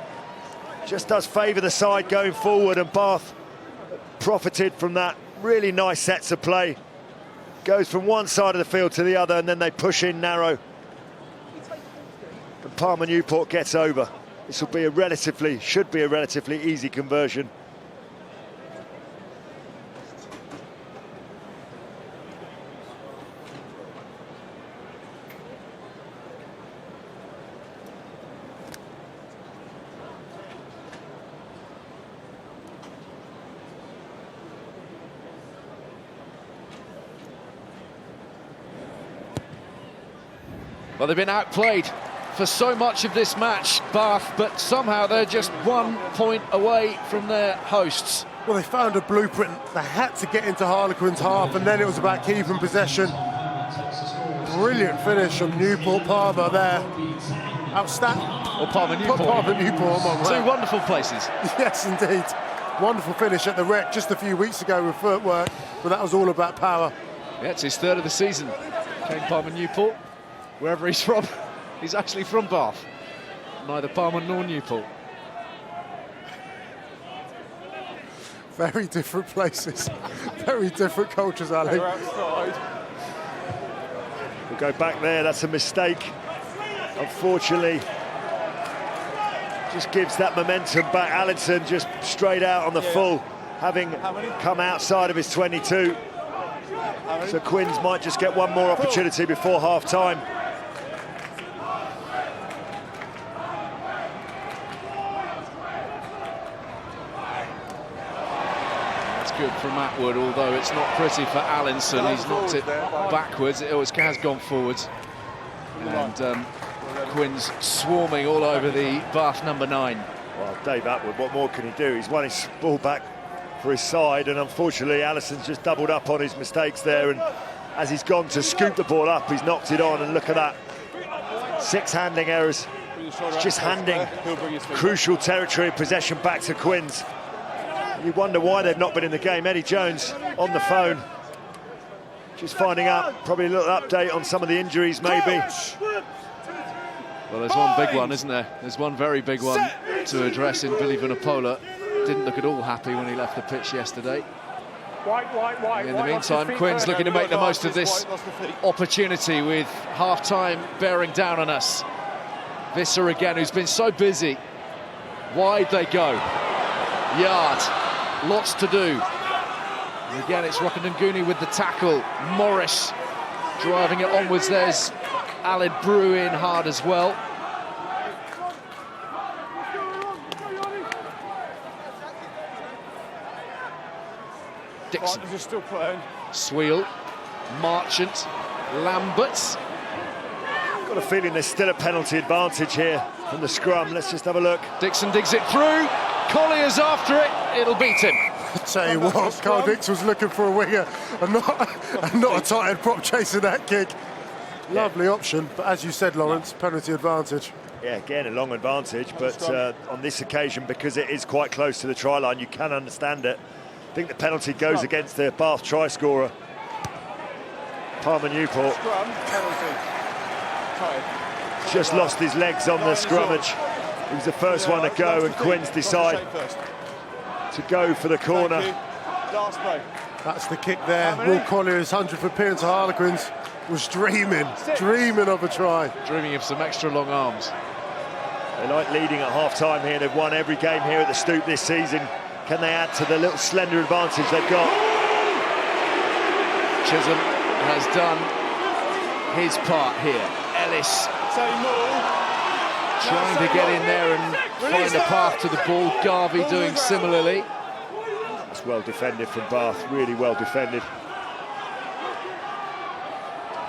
just does favour the side going forward, and Bath profited from that. Really nice sets of play. Goes from one side of the field to the other, and then they push in narrow. And Palmer Newport gets over. This will be should be a relatively easy conversion. Well, they've been outplayed for so much of this match, Bath, but somehow they're just 1 point away from their hosts. Well, they found a blueprint. They had to get into Harlequins' half, and then it was about keeping possession. Brilliant finish from Newport Palmer there. Outstanding. Or Palmer Newport. Palmer Newport, I'm on Two that. wonderful places. Yes, indeed. Wonderful finish at the Rec just a few weeks ago with footwork, but that was all about power. Yeah, it's his 3rd of the season. Kane Palmer Newport, wherever he's from. He's actually from Bath. Neither Palmer nor Newport. Very different places. Very different cultures, Ali. They're outside. We'll go back there, that's a mistake. Unfortunately, just gives that momentum back. Allenson just straight out on the full, having come outside of his 22. So Quins might just get one more opportunity before half-time. Good from Atwood, although it's not pretty for Allenson. He's knocked it backwards. It always has gone forwards. And Quins swarming all over the Bath number 9. Well, Dave Atwood, what more can he do? He's won his ball back for his side, and unfortunately Allison's just doubled up on his mistakes there, and as he's gone to scoop the ball up, he's knocked it on, and look at that. 6 handling errors. It's just handing crucial territory possession back to Quins. You wonder why they've not been in the game. Eddie Jones on the phone, just finding out, probably a little update on some of the injuries, maybe. Well, there's one big one, isn't there? There's one very big one to address in Billy Vunipola. Didn't look at all happy when he left the pitch yesterday. In the meantime, Quinn's looking to make the most of this opportunity with half-time bearing down on us. Visser again, who's been so busy. Wide they go. Yard. Lots to do. And again, it's Rokandanguni with the tackle. Morris driving it onwards. There's Aled Brew in hard as well. Dixon. Is still playing. Sweel, Marchant, Lamberts. Got a feeling there's still a penalty advantage here from the scrum. Let's just have a look. Dixon digs it through. Collier's after it. It'll beat him. I'll tell you what, Carl Dix was looking for a winger and not a tight end prop chasing that kick. Lovely option, but as you said, Lawrence, penalty advantage. Yeah, again, a long advantage, but on this occasion, because it is quite close to the try line, you can understand it. I think the penalty goes against the Bath try scorer, Palmer Newport. Just lost his legs on the scrummage. He was the first one to go, and Quins decide to go for the corner. That's the kick there. Will Collier's 100th appearance at Harlequins was dreaming of a try. Dreaming of some extra long arms. They like leading at half-time here. They've won every game here at the Stoop this season. Can they add to the little slender advantage they've got? Chisholm has done his part here. Ellis trying to get in there and find a path to the ball. Garvey doing similarly. It's well defended from Bath, really well defended.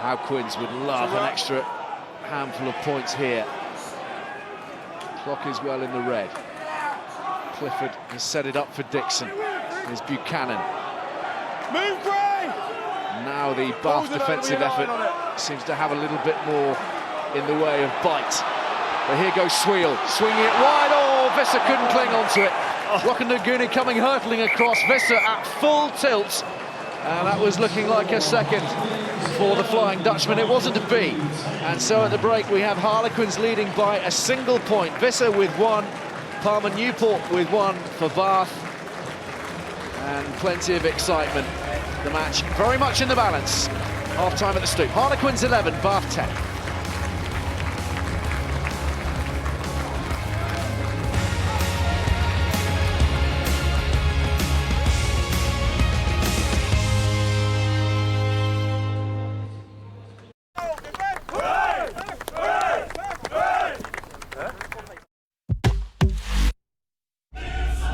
How Quins would love an extra handful of points here. Clock is well in the red. Clifford has set it up for Dixon. There's Buchanan. Move, Gray! Now the Bath defensive effort seems to have a little bit more in the way of bite. But here goes Sweel, swinging it wide. Oh, Visser couldn't cling onto it. Rokandanguni coming hurtling across. Visser at full tilt. And that was looking like a second for the Flying Dutchman. It wasn't to be. And so at the break, we have Harlequins leading by a single point. Visser with one. Palmer Newport with one for Bath, and plenty of excitement. The match very much in the balance. Half-time at the Stoop. Harlequins 11, Bath 10.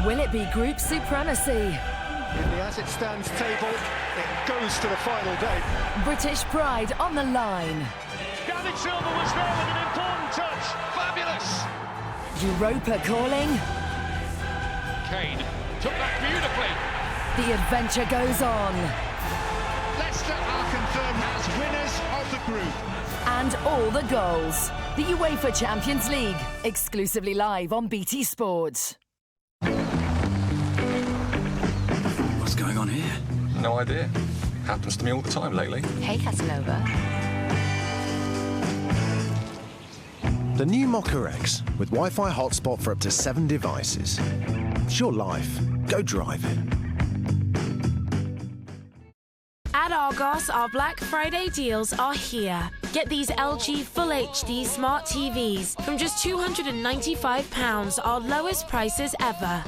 Will it be group supremacy? In the as it stands table, it goes to the final day. British pride on the line. David Silver was there with an important touch. Fabulous. Europa calling. Kane took that beautifully. The adventure goes on. Leicester are confirmed as winners of the group. And all the goals. The UEFA Champions League, exclusively live on BT Sport. What's going on here? No idea. Happens to me all the time lately. Hey, Casanova. The new Mocha X with Wi-Fi hotspot for up to 7 devices. It's your life. Go drive it. At Argos, our Black Friday deals are here. Get these LG Full HD Smart TVs from just £295, our lowest prices ever.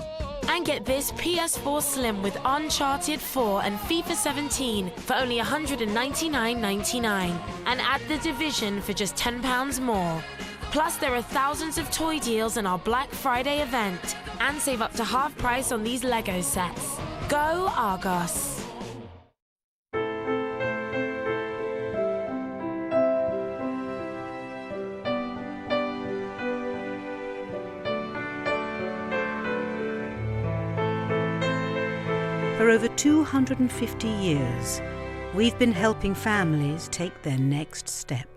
And get this PS4 Slim with Uncharted 4 and FIFA 17 for only £199.99. And add The Division for just £10 more. Plus, there are thousands of toy deals in our Black Friday event. And save up to half price on these Lego sets. Go Argos. For over 250 years, we've been helping families take their next step.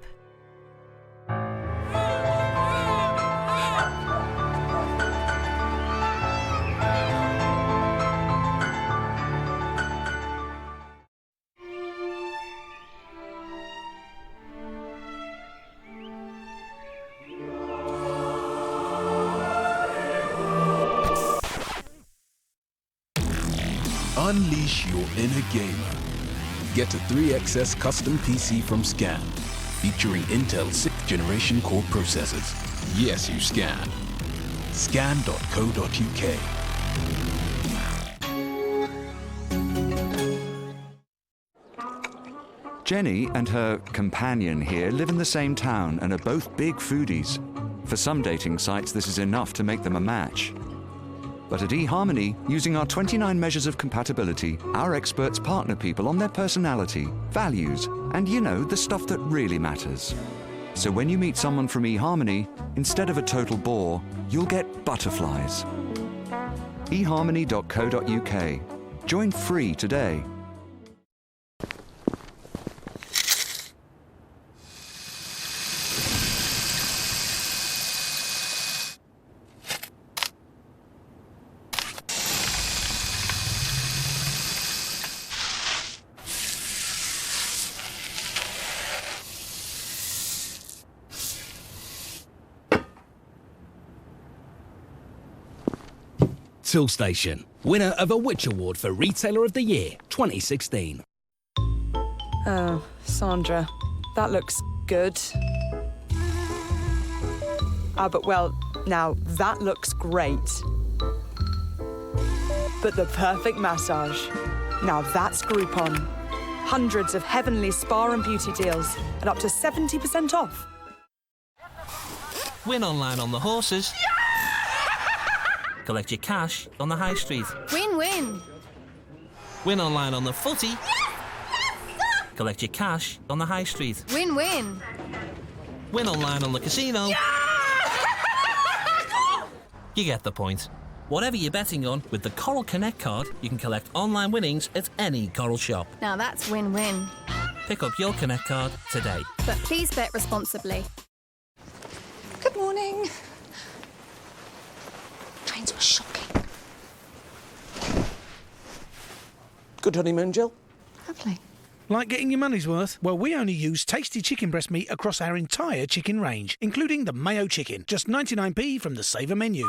Unleash your inner gamer. Get a 3XS custom PC from Scan, featuring Intel 6th generation core processors. Yes, you scan. Scan.co.uk. Jenny and her companion here live in the same town and are both big foodies. For some dating sites, this is enough to make them a match. But at eHarmony, using our 29 measures of compatibility, our experts partner people on their personality, values, and the stuff that really matters. So when you meet someone from eHarmony, instead of a total bore, you'll get butterflies. eHarmony.co.uk. Join free today. Toolstation, winner of a Which Award for Retailer of the Year 2016. Oh, Sandra, that looks good. But well, now that looks great. But the perfect massage. Now that's Groupon. Hundreds of heavenly spa and beauty deals at up to 70% off. Win online on the horses. Collect your cash on the high street. Win-win. Win online on the footy. Collect your cash on the high street. Win-win. Win online on the casino. You get the point. Whatever you're betting on, with the Coral Connect card, you can collect online winnings at any Coral shop. Now that's win-win. Pick up your Connect card today. But please bet responsibly. Good morning. Trains were shocking. Good honeymoon, Jill? Lovely. Like getting your money's worth? Well, we only use tasty chicken breast meat across our entire chicken range, including the mayo chicken. Just 99p from the Saver menu.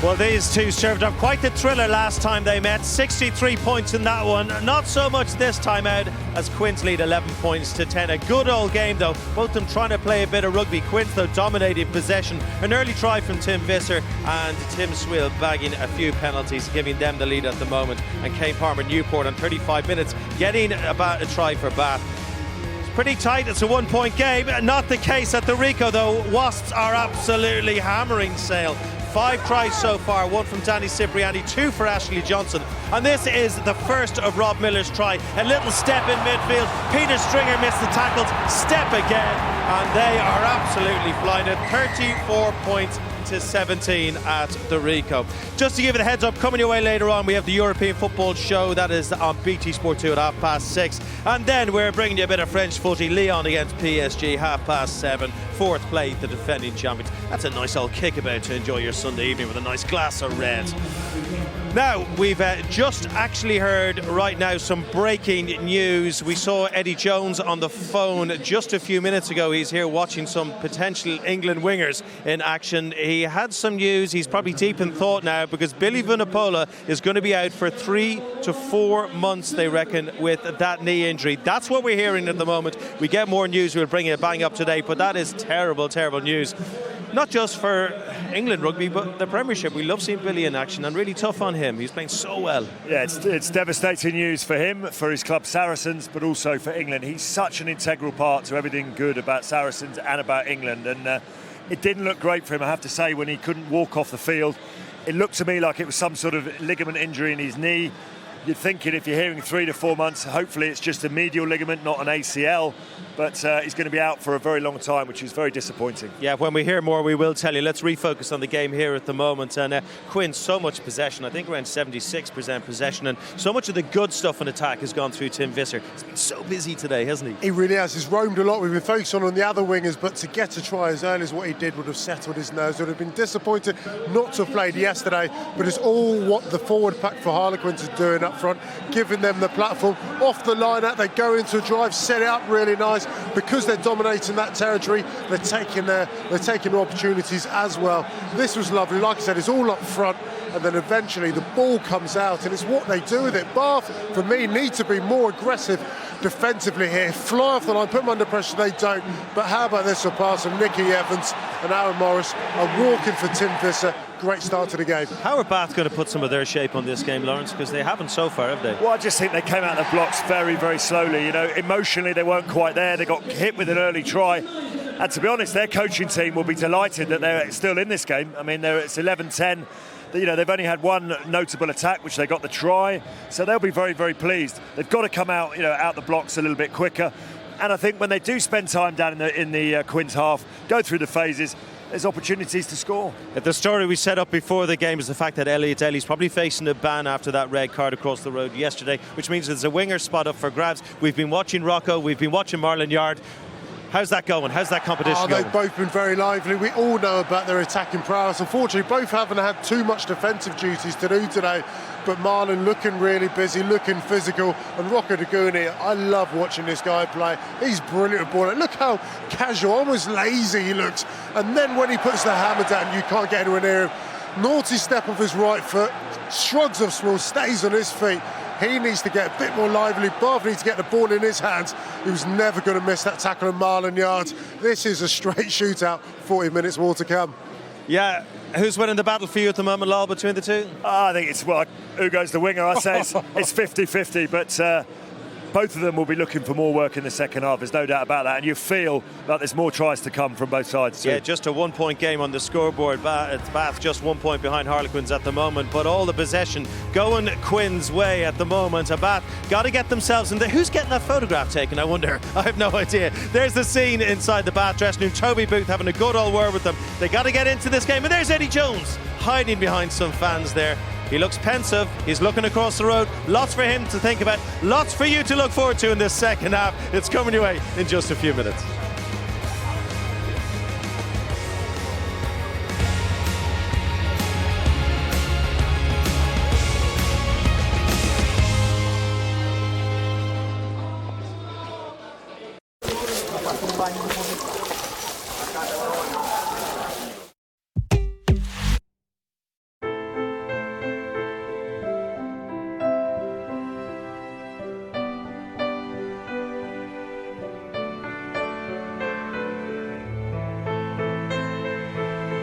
Well, these two served up quite the thriller last time they met. 63 points in that one. Not so much this time out as Quins lead 11 points to 10. A good old game, though. Both of them trying to play a bit of rugby. Quins, though, dominated possession. An early try from Tim Visser and Tim Swill bagging a few penalties, giving them the lead at the moment. And Kane Palmer Newport on 35 minutes getting about a try for Bath. It's pretty tight. It's a 1 point game. Not the case at the Rico, though. Wasps are absolutely hammering Sale. 5 tries so far, 1 from Danny Cipriani, 2 for Ashley Johnson. And this is the first of Rob Miller's try. A little step in midfield. Peter Stringer missed the tackles. Step again. And they are absolutely blinded. 34 points to 17 at the Rico. Just to give it a heads up, coming your way later on, we have the European Football Show. That is on BT Sport 2 at 6:30. And then we're bringing you a bit of French footy. Lyon against PSG, 7:30. Fourth play, the defending champions. That's a nice old kickabout to enjoy your Sunday evening with a nice glass of red. Now, we've just actually heard right now some breaking news. We saw Eddie Jones on the phone just a few minutes ago. He's here watching some potential England wingers in action. He had some news. He's probably deep in thought now because Billy Vunipola is going to be out for 3 to 4 months, they reckon, with that knee injury. That's what we're hearing at the moment. We get more news, we'll bring it bang up today, but that is terrible, terrible news. Not just for England rugby, but the Premiership. We love seeing Billy in action, and really tough on him. He's playing so well. Yeah, it's devastating news for him, for his club Saracens, but also for England. He's such an integral part to everything good about Saracens and about England, and it didn't look great for him, I have to say, when he couldn't walk off the field. It looked to me like it was some sort of ligament injury in his knee. you're thinking if you're hearing 3 to 4 months, hopefully it's just a medial ligament, not an ACL. But he's going to be out for a very long time, which is very disappointing. Yeah, when we hear more, we will tell you. Let's refocus on the game here at the moment. And Quinn, so much possession. I think around 76% possession. And so much of the good stuff in attack has gone through Tim Visser. He's been so busy today, hasn't he? He really has. He's roamed a lot. We've been focusing on the other wingers, but to get a try as early as what he did would have settled his nerves. Would have been disappointed not to have played yesterday, but it's all what the forward pack for Harlequins is doing up front, giving them the platform. Off the line out, they go into a drive, set it up really nice. Because they're dominating that territory, they're taking their opportunities as well. This was lovely. Like I said, it's all up front, and then eventually the ball comes out, and it's what they do with it. Bath, for me, need to be more aggressive defensively here. Fly off the line, put them under pressure, they don't. But how about this pass from Nicky Evans and Aaron Morris are walking for Tim Visser. Great start to the game. How are Bath going to put some of their shape on this game, Lawrence? Because they haven't so far, have they? Well, I just think they came out of the blocks very, very slowly. You know, emotionally they weren't quite there. They got hit with an early try. And to be honest, their coaching team will be delighted that they're still in this game. I mean, it's 11-10. You know, they've only had one notable attack, which they got the try. So they'll be very, very pleased. They've got to come out, you know, out the blocks a little bit quicker. And I think when they do spend time down in the Quinn's half, go through the phases, there's opportunities to score. The story we set up before the game is the fact that Elliot Daly's probably facing a ban after that red card across the road yesterday, which means there's a winger spot up for grabs. We've been watching Rocco, we've been watching Marlon Yard. How's that going? How's that competition going? They've both been very lively. We all know about their attacking prowess. Unfortunately, both haven't had too much defensive duties to do today. But Marlon looking really busy, looking physical. And Rocco Daguni, I love watching this guy play. He's brilliant at ball. Look how casual, almost lazy he looks. And then when he puts the hammer down, you can't get anywhere near him. Naughty step of his right foot, shrugs of small, stays on his feet. He needs to get a bit more lively. Bath needs to get the ball in his hands. He was never going to miss that tackle on Marlon Yards. This is a straight shootout. 40 minutes more to come. Yeah. Who's winning the battle for you at the moment, Lal, between the two? I think it's, well, Ugo's the winger. I say it's 50-50, but both of them will be looking for more work in the second half. There's no doubt about that. And you feel that there's more tries to come from both sides too. Yeah, just a 1 point game on the scoreboard. Bath just 1 point behind Harlequins at the moment, but all the possession going Quinn's way at the moment. Bath got to get themselves in there. Who's getting that photograph taken, I wonder? I have no idea. There's the scene inside the Bath dressing room. Toby Booth having a good old word with them. They got to get into this game. And there's Eddie Jones hiding behind some fans there. He looks pensive, he's looking across the road. Lots for him to think about, lots for you to look forward to in this second half. It's coming your way in just a few minutes.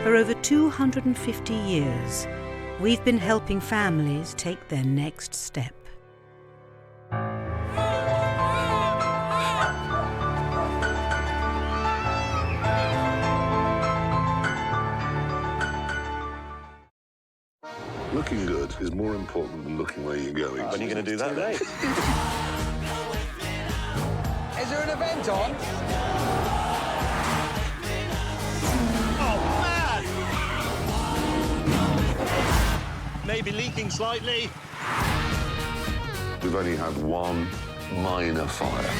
For over 250 years, we've been helping families take their next step. Looking good is more important than looking where you're going. When are you going to do that today? Is there an event on? Maybe leaking slightly. We've only had one minor fire.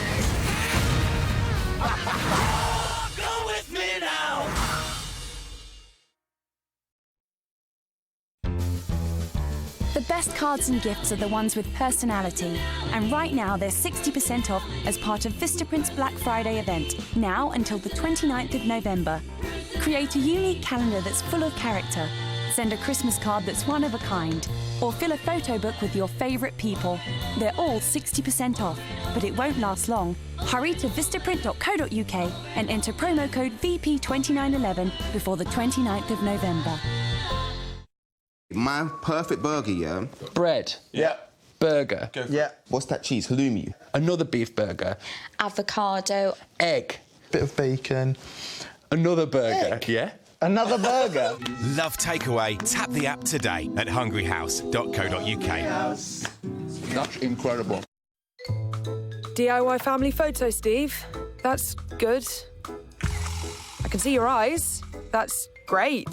Go with me now. The best cards and gifts are the ones with personality. And right now they're 60% off as part of Vistaprint's Black Friday event, now until the 29th of November. Create a unique calendar that's full of character. Send a Christmas card that's one of a kind. Or fill a photo book with your favourite people. They're all 60% off, but it won't last long. Hurry to vistaprint.co.uk and enter promo code VP2911 before the 29th of November. My perfect burger, yeah? Bread. Yeah. Burger. Yeah. What's that cheese? Halloumi. Another beef burger. Avocado. Egg. Bit of bacon. Another burger. Egg. Yeah. Another burger. Love takeaway? Tap the app today at hungryhouse.co.uk. That's incredible. DIY family photo, Steve. That's good. I can see your eyes. That's great.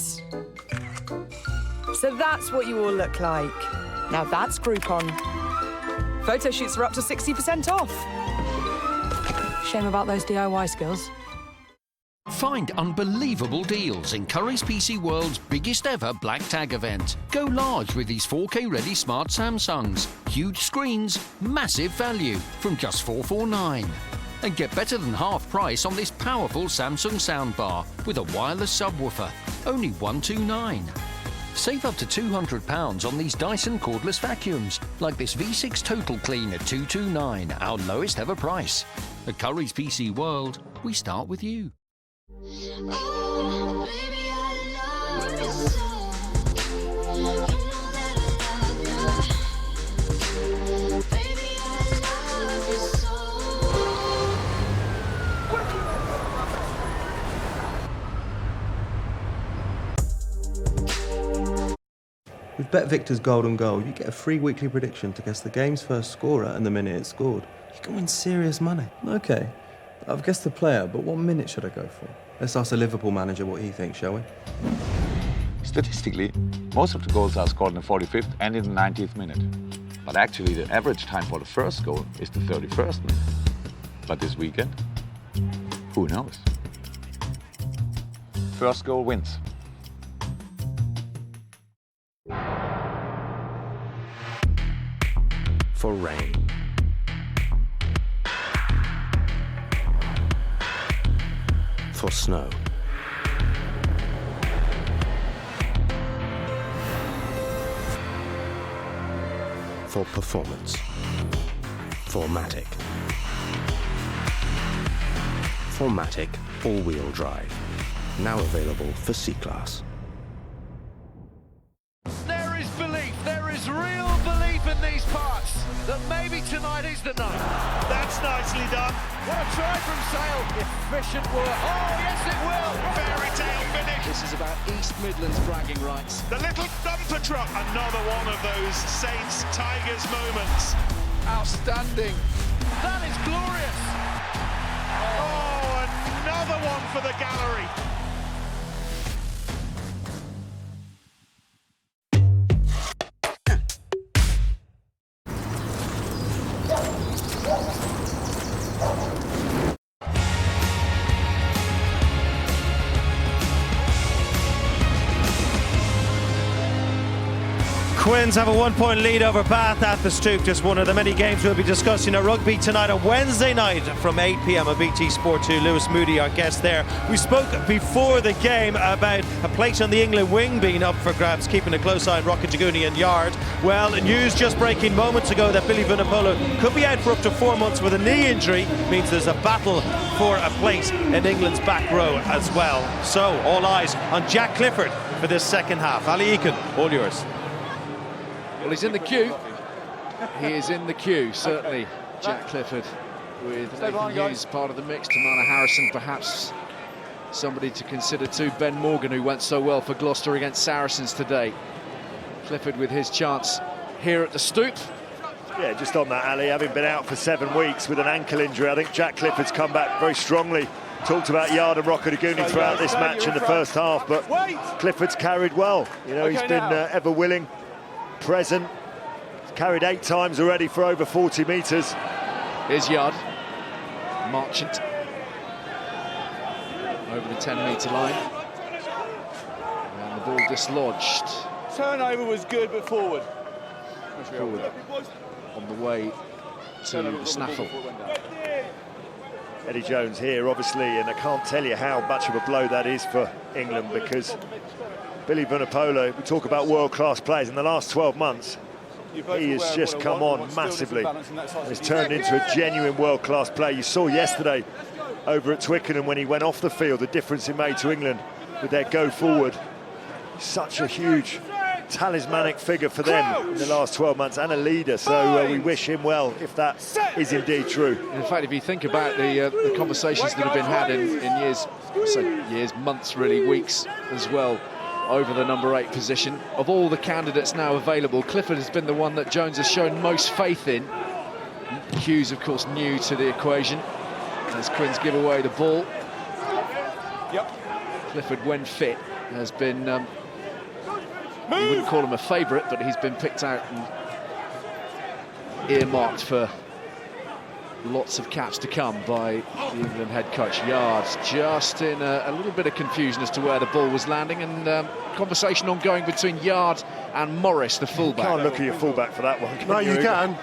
So that's what you all look like. Now that's Groupon. Photo shoots are up to 60% off. Shame about those DIY skills. Find unbelievable deals in Curry's PC World's biggest ever Black Tag event. Go large with these 4K ready smart Samsungs. Huge screens, massive value from just $449. And get better than half price on this powerful Samsung soundbar with a wireless subwoofer, only $129. Save up to £200 on these Dyson cordless vacuums, like this V6 Total Clean at $229, our lowest ever price. At Curry's PC World, we start with you. Oh, baby, I love you so. You know that I love you. Baby, I love you so. With Bet Victor's Golden Goal, you get a free weekly prediction to guess the game's first scorer and the minute it scored. You can win serious money. Okay, I've guessed the player, but what minute should I go for? Let's ask the Liverpool manager what he thinks, shall we? Statistically, most of the goals are scored in the 45th and in the 90th minute. But actually, the average time for the first goal is the 31st minute. But this weekend, who knows? First goal wins. For rain. For snow. For performance. For Matic. For Matic all-wheel drive. Now available for C-Class. There is belief, there is real belief in these parts that maybe tonight is the night. That's nicely done. What a try from Sale. Efficient work. Oh, yes it will. Fairy tale finish. This is about East Midlands bragging rights. The little dumper truck. Another one of those Saints Tigers moments. Outstanding. That is glorious. Oh, another one for the gallery. Quins have a 1-point lead over Bath at the Stoop. Just one of the many games we'll be discussing at Rugby tonight on Wednesday night from 8 p.m. on BT Sport 2. Lewis Moody, our guest there. We spoke before the game about a place on the England wing being up for grabs, keeping a close eye on Rocketaguni and Yard. Well, news just breaking moments ago that Billy Vunipola could be out for up to 4 months with a knee injury. Means there's a battle for a place in England's back row as well. So, all eyes on Jack Clifford for this second half. Ali Eakin, all yours. Well, he's in the queue. He is in the queue, certainly. Jack Clifford with Nathan Hughes part of the mix. Tamana Harrison, perhaps somebody to consider too. Ben Morgan, who went so well for Gloucester against Saracens today. Clifford with his chance here at the Stoop. Yeah, just on that, Ali, having been out for 7 weeks with an ankle injury, I think Jack Clifford's come back very strongly. Talked about Yard and Rocketaguni throughout this match in the first half, but Clifford's carried well. You know, he's been ever willing, present. He's carried 8 times already for over 40 metres. Here's Yard. Marchant. Over the 10-metre line. And the ball dislodged. Turnover was good, but forward. Forward. On the way to the snaffle. Eddie Jones here, obviously, and I can't tell you how much of a blow that is for England, because Billy Vunipola, we talk about world-class players, in the last 12 months, he has just come on massively. He's turned into a genuine world-class player. You saw yesterday over at Twickenham when he went off the field, the difference he made to England with their go forward. Such a huge talismanic figure for them in the last 12 months, and a leader, so we wish him well if that is indeed true. In fact, if you think about the conversations that have been had in years, months really, weeks as well, over the number 8 position. Of all the candidates now available, Clifford has been the one that Jones has shown most faith in. Hughes, of course, new to the equation as Quins give away the ball. Clifford, when fit, has been, you wouldn't call him a favourite, but he's been picked out and earmarked for lots of caps to come by the England head coach. Yards just in a little bit of confusion as to where the ball was landing, and conversation ongoing between Yard and Morris, the fullback. You can't look at your fullback for that one. No, you can.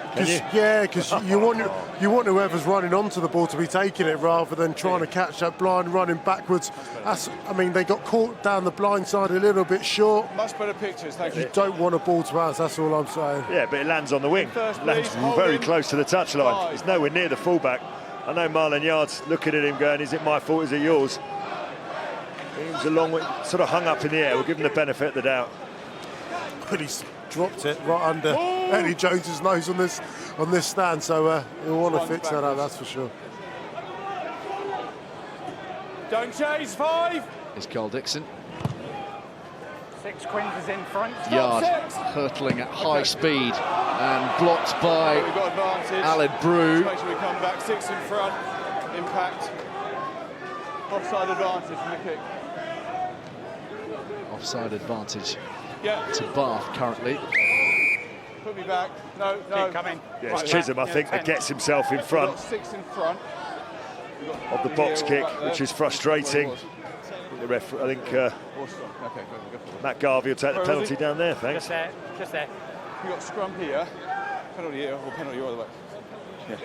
Yeah, because you want whoever's running onto the ball to be taking it rather than trying to catch that blind running backwards. I mean, they got caught down the blind side a little bit short. Much better pictures, thank you. You don't want a ball to bounce, that's all I'm saying. Yeah, but it lands on the wing. Lands very close to the touchline. It's nowhere near the fullback. I know Marlon Yard's looking at him going, is it my fault, is it yours? He was a long way, sort of hung up in the air. We'll give him the benefit of the doubt. But he's dropped it right under Eddie Jones's nose on this stand, so he'll want to fix that out, that's for sure. Don't chase, 5. Is Carl Dixon. 6 Quins is in front. Yard hurtling at high speed and blocked by Alan Brew. Make sure we come back, 6 in front. Impact. Offside advantage from the kick. Offside advantage to Bath currently. Put me back. No. Keep coming. Yeah, it's Chisholm, I think, that gets himself in front. We've got 6 in front. Of the box kick, which is frustrating. The referee, I think Matt Garvey will take the penalty down there, thanks. Just there. We've got scrum here, penalty here, or penalty your other way. Do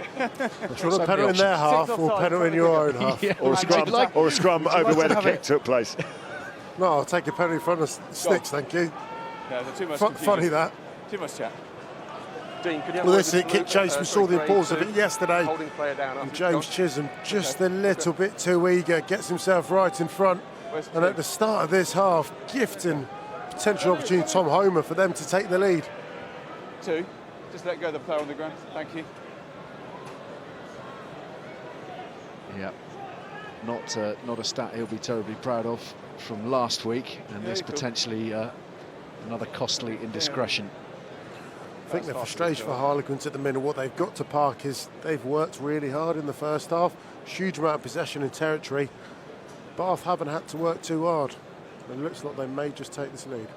you want a penalty in their half or penalty in your own half? Or a scrum over where the kick took place. No, I'll take a penalty in front of sticks, thank you. Yeah, too much funny that. Too much chat. Dean, could you well, this is a kick chase. We saw the importance of it yesterday. And James Chisholm just a little bit too eager, gets himself right in front. And at the start of this half, gifting potential opportunity to Tom Homer for them to take the lead. 2. Just let go of the player on the ground. Thank you. Yeah, not a stat he'll be terribly proud of from last week, and this potentially another costly indiscretion. I think the frustration for Harlequins at the minute, what they've got to park is they've worked really hard in the first half, huge amount of possession and territory. Bath haven't had to work too hard. It looks like they may just take this lead.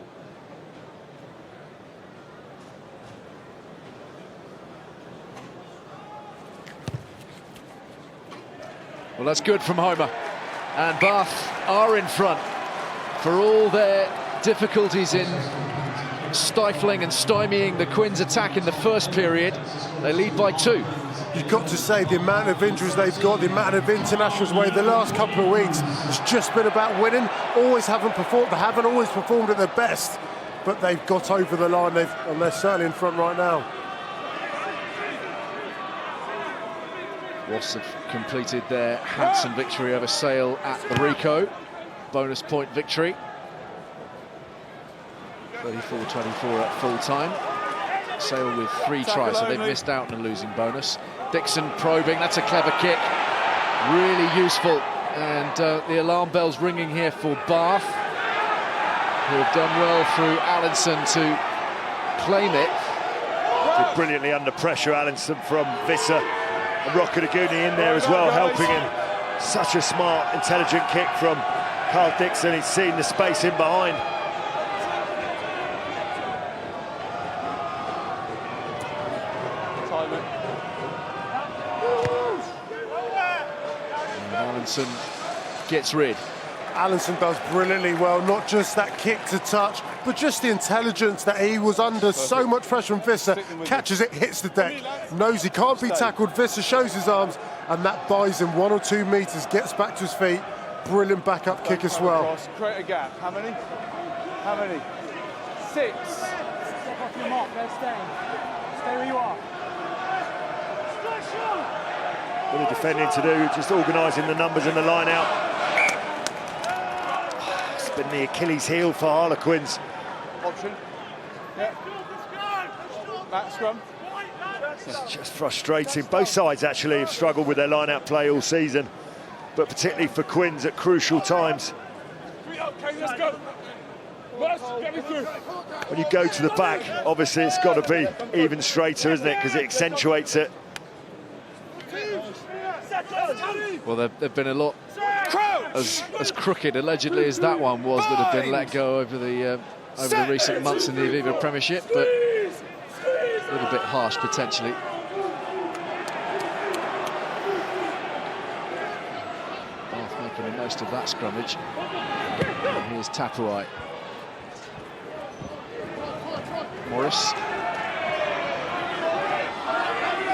Well, that's good from Homer. And Bath are in front for all their difficulties in stifling and stymieing the Quins' attack in the first period. They lead by 2. You've got to say the amount of injuries they've got, the amount of internationals away the last couple of weeks has just been about winning. They haven't always performed at their best, but they've got over the line, and they're certainly in front right now. Wasps have completed their handsome victory over Sale at the Rico. Bonus point victory. 34-24 at full time. Sale with 3 tries, so they've missed out on a losing bonus. Dixon probing, that's a clever kick. Really useful. And the alarm bell's ringing here for Bath, who have done well through Allinson to claim it. Did brilliantly under pressure, Allinson from Visser. And Rockadaguni in there as well, helping him. Such a smart, intelligent kick from Carl Dixon. He's seen the space in behind. Allinson gets rid. Allinson does brilliantly well, not just that kick to touch, but just the intelligence that he was under so much pressure from Visser, catches it, hits the deck, knows he can't be tackled, Visser shows his arms, and that buys him 1 or 2 metres, gets back to his feet. Brilliant backup kick as well. Create a gap. How many? 6. Step off your mark, they're staying. Stay where you are. What are defending to do? Just organising the numbers and the line out. It's been the Achilles heel for Harlequins. Option. Yeah. Back scrum. It's just frustrating. Both sides actually have struggled with their line-out play all season, but particularly for Quins at crucial times. Okay, let's go. When you go to the back, obviously it's got to be even straighter, isn't it? Because it accentuates it. Well, there've been a lot as crooked, allegedly, as that one was, that have been let go over the recent months in the Aviva Premiership, but a little bit harsh potentially. Bath making the most of that scrummage. And here's Tapuai. Morris.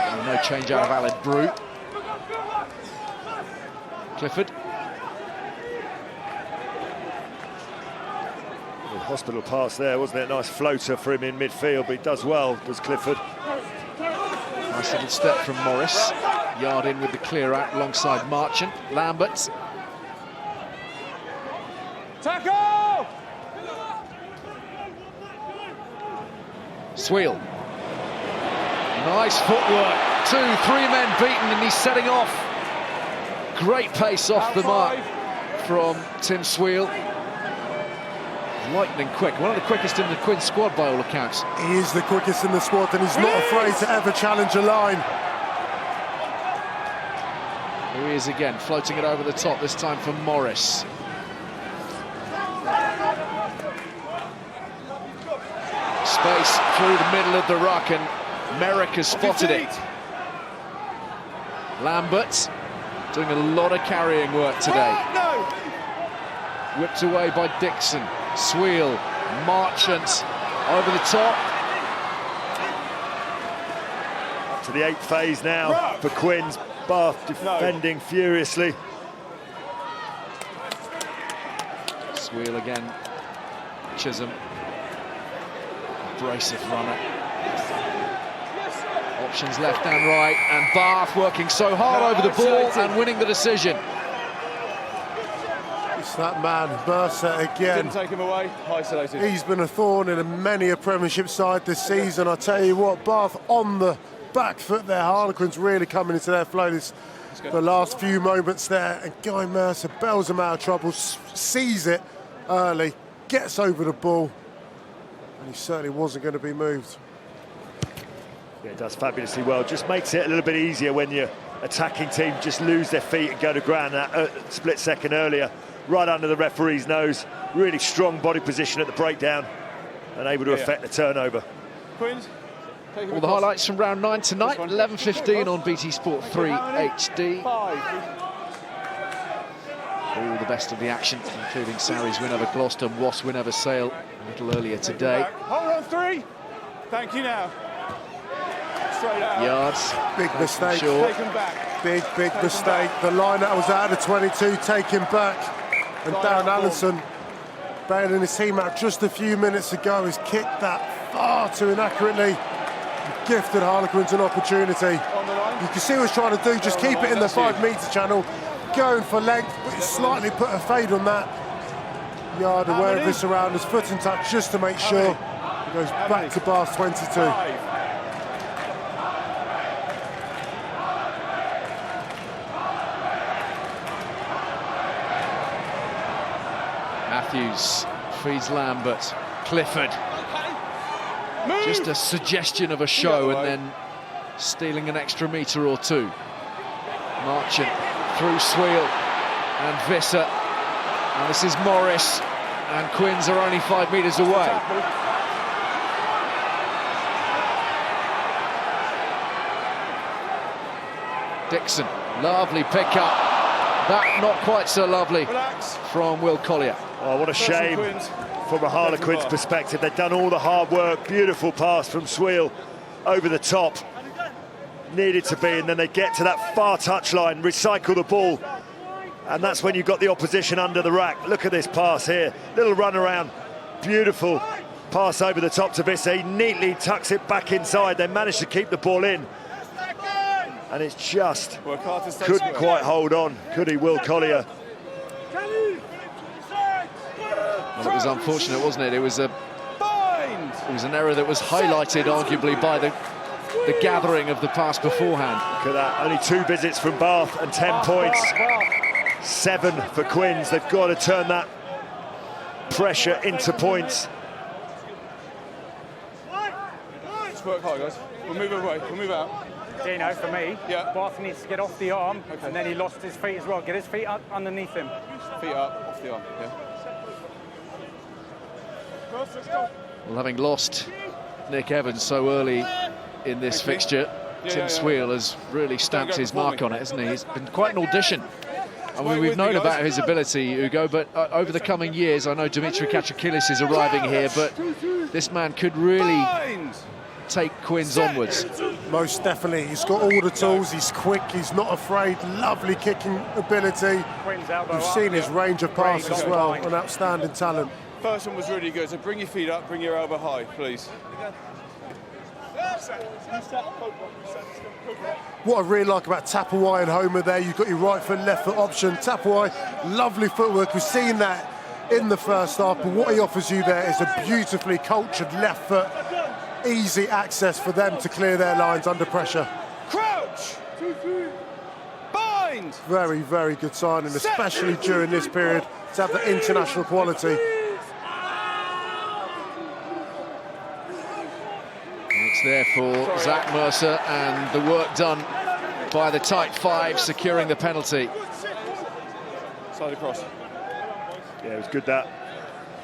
And no change out of Aled Brew. Clifford. Hospital pass there, wasn't it? Nice floater for him in midfield, but he does well, does Clifford. Nice little step from Morris. Yard in with the clear out alongside Marchant. Lambert. Tackle! Sweel. Nice footwork. 2-3 men beaten, and he's setting off. Great pace off the mark from Tim Sweel. Lightning quick, one of the quickest in the Quins squad by all accounts. He is the quickest in the squad, and he's not afraid to ever challenge a line. Here he is again, floating it over the top, this time for Morris. Space through the middle of the ruck, and Merrick has spotted it. Lambert doing a lot of carrying work today. Whipped away by Dixon. Sweel, Marchant over the top. Up to the 8th phase now for Quins. Bath defending furiously. Sweel again. Chisholm. Abrasive runner. Options left and right, and Bath working so hard over the ball and winning the decision. It's that man, Mercer, again. Didn't take him away, isolated. He's been a thorn in many a Premiership side this season. I tell you what, Bath on the back foot there. Harlequins really coming into their flow the last few moments there. And Guy Mercer bails them out of trouble, sees it early, gets over the ball, and he certainly wasn't going to be moved. Yeah, it does fabulously well. Just makes it a little bit easier when your attacking team just lose their feet and go to ground that split second earlier. Right under the referee's nose. Really strong body position at the breakdown and able to affect the turnover. Quins, all the highlights from round 9 tonight, 11:15 on BT Sport 3 HD. All the best of the action, including Sarries win over Gloucester, Wasps win over Sale a little earlier today. Hold on, 3. Thank you now. Straight out. Yards. Big mistake. Sure. Take him back. Big mistake. The line that was out of 22 taken back. And Dan Allenson, bailing his team out just a few minutes ago, has kicked that far too inaccurately. Gifted Harlequins an opportunity. You can see what he's trying to do, just keep it in the 5-metre channel, going for length, but he's slightly put a fade on that. Yard aware of his surroundings, foot in touch just to make sure. He goes back to Bath 22. Matthews feeds Lambert. Clifford. Just a suggestion of a show, and then stealing an extra metre or two. Marchant through Sweel and Visser. And this is Morris, and Quins are only 5 metres away. Dixon, lovely pick-up. That not quite so lovely from Will Collier. Oh, what a shame from a Harlequins perspective. They've done all the hard work. Beautiful pass from Sweel over the top. Needed to be, and then they get to that far touchline, recycle the ball. And that's when you've got the opposition under the rack. Look at this pass here. Little run around. Beautiful pass over the top to Visser. He neatly tucks it back inside. They managed to keep the ball in. And it's just couldn't quite hold on, could he, Will Collier? Well, it was unfortunate, wasn't it? It was an error that was highlighted, arguably, by the gathering of the pass beforehand. Look at that, only 2 visits from Bath and 10 points. 7 for Quins. They've got to turn that pressure into points. Just work hard, guys. We'll move away. We'll move out. Dino, for me, Bath needs to get off the arm, Okay. and then he lost his feet as well. Get his feet up underneath him. Feet up, off the arm. Yeah. Well, having lost Nick Evans so early in this fixture, Tim Swiel has really stamped his mark on it, hasn't he? He's been quite an audition. I mean, we've known about his ability, Hugo, but over the coming years, I know Dimitri Katrakilis is arriving here, but this man could really take Quins onwards. Most definitely. He's got all the tools. He's quick. He's not afraid. Lovely kicking ability. We've seen his range of pass as well. An outstanding talent. First one was really good, so bring your feet up, bring your elbow high, please. What I really like about Tapawai and Homer there, you've got your right foot, left foot option. Tapawai, lovely footwork. We've seen that in the first half, but what he offers you there is a beautifully cultured left foot. Easy access for them to clear their lines under pressure. Crouch! Bind! Very, very good signing, especially during this period, to have the international quality. It's there for Zach Mercer, and the work done by the tight five, securing the penalty. Side across. Yeah, it was good that,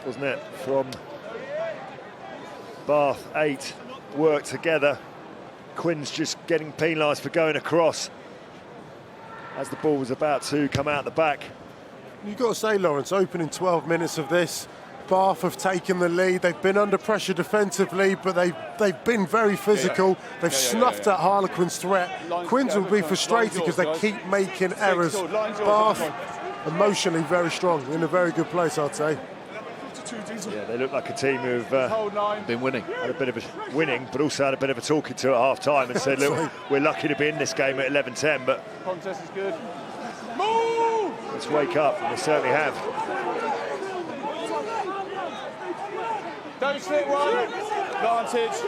wasn't it? From Bath, 8 work together. Quins just getting penalised for going across as the ball was about to come out the back. You've got to say, Lawrence, opening 12 minutes of this, Bath have taken the lead. They've been under pressure defensively, but they've been very physical. They've snuffed at Harlequins' threat. Quins will be frustrated because they keep making errors. Bath, emotionally very strong, in a very good place, I'd say. Yeah, they look like a team who've been winning. Had a bit of a winning, but also had a bit of a talking to at half-time and said, look, we're lucky to be in this game at 11-10, but Contest is good. Move! let's wake up, and they certainly have. Don't slip one. Advantage.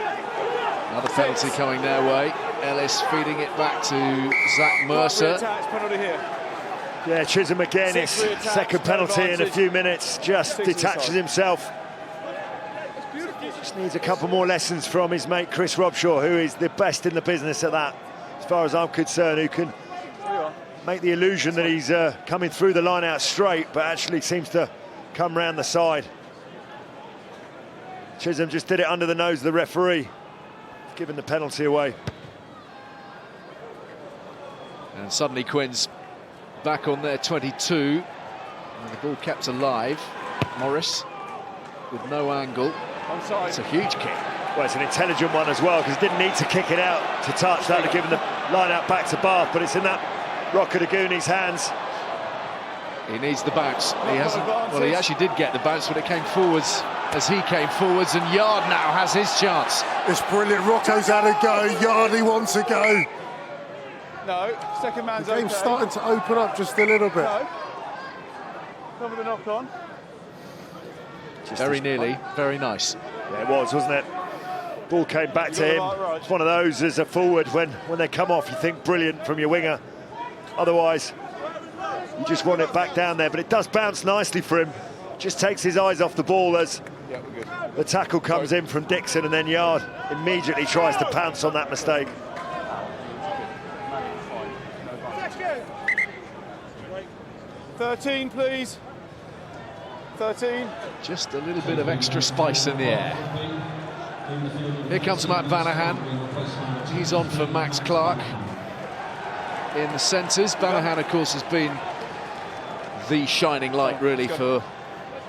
Another penalty coming their way. Ellis feeding it back to Zach Mercer. Penalty here. Yeah, Chisholm again, his second penalty in a few minutes, just detaches himself. Just needs a couple more lessons from his mate Chris Robshaw, who is the best in the business at that, as far as I'm concerned, who can make the illusion that he's coming through the line out straight, but actually seems to come round the side. Chisholm just did it under the nose of the referee, giving the penalty away. And suddenly Quins back on their 22. And the ball kept alive. Morris with no angle. It's a huge kick. Well, it's an intelligent one as well, because he didn't need to kick it out to touch. That would have given the line out back to Bath, but it's in that Rockadaguni's hands. He needs the bounce. He hasn't. Well, he actually did get the bounce, but it came forwards as he came forwards, and Yard now has his chance. It's brilliant. Rocco's had a go. Yardley wants a go. No, second man's The game's okay. starting to open up just a little bit. No. Cover the knock on. Very nearly, very nice. Yeah, it was, wasn't it? Ball came back to him. It's one of those as a forward, when they come off, you think brilliant from your winger. Otherwise, you just want it back down there, but it does bounce nicely for him. Just takes his eyes off the ball as the tackle comes in from Dixon, and then Yard immediately tries to pounce on that mistake. "13, please. 13. Just a little bit of extra spice in the air. Here comes Matt Vanahan. He's on for Max Clark in the centres. Vanahan, of course, has been the shining light, really, for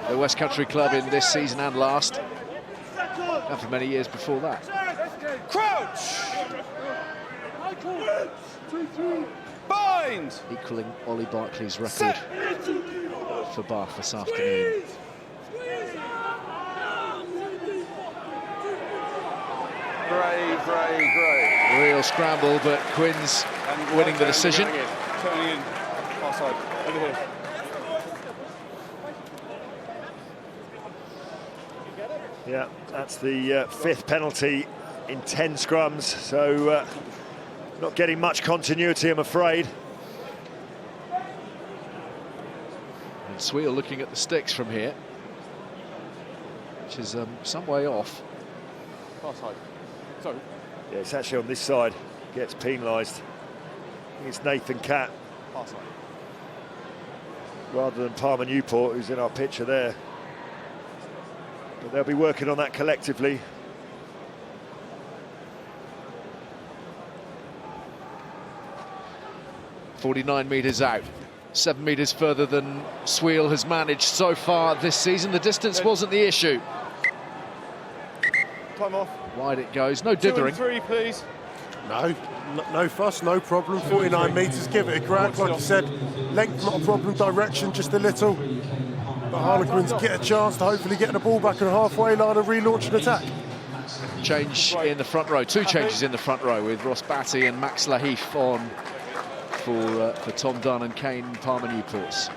the West Country club in this season and last, and for many years before that. Crouch! Bind! Equalling Ollie Barkley's record for Bath this afternoon. Great. Real scramble, but Quins winning the decision. Turning in. Far side. Over here. Yeah, that's the fifth penalty in 10 scrums, so not getting much continuity, I'm afraid. And Swiel looking at the sticks from here. which is some way off. Far side. Sorry. Yeah, it's actually on this side. Gets penalised. I think it's Nathan Catt. Far side. Rather than Palmer Newport, who's in our picture there. But they'll be working on that collectively. .49 metres out, 7 metres further than Sweel has managed so far this season. The distance wasn't the issue. Time off. Wide it goes, no dithering. 2 and 3, please. No fuss, no problem. 49 metres, give it a crack. Like you said, length not a problem, direction just a little. But Harlequins get a chance to hopefully get the ball back on the halfway line and relaunch an attack. Change in the front row, 2 changes in the front row with Ross Batty and Max Lahif on for Tom Dunn and Kane Palmer Newports.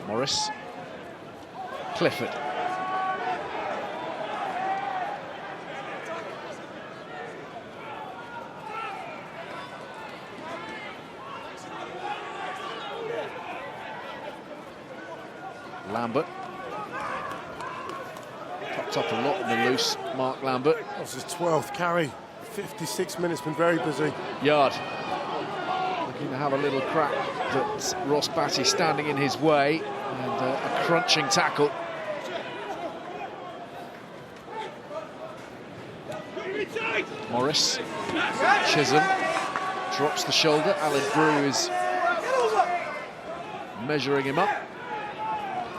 Morris, Clifford. Lambert. Popped up a lot in the loose, Mark Lambert. That's his 12th carry. 56 minutes, been very busy. Yard. Looking to have a little crack, but Ross Batty standing in his way, and a crunching tackle. Morris. Chisholm drops the shoulder. Alan Brew is measuring him up.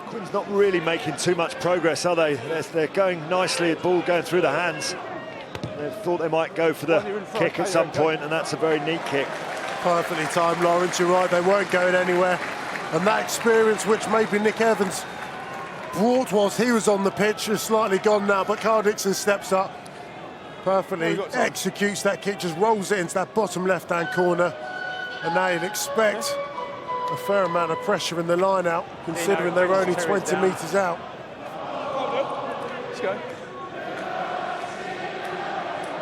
Quins not really making too much progress, are they? They're going nicely, the ball going through the hands. They thought they might go for the kick at some point, and that's a very neat kick. Perfectly timed, Lawrence, you're right, they weren't going anywhere. And that experience which maybe Nick Evans brought whilst he was on the pitch is slightly gone now, but Carl Dixon steps up, perfectly executes that kick, just rolls it into that bottom left-hand corner. And now you'd expect a fair amount of pressure in the line out, considering they're only 20 metres out. Let's go.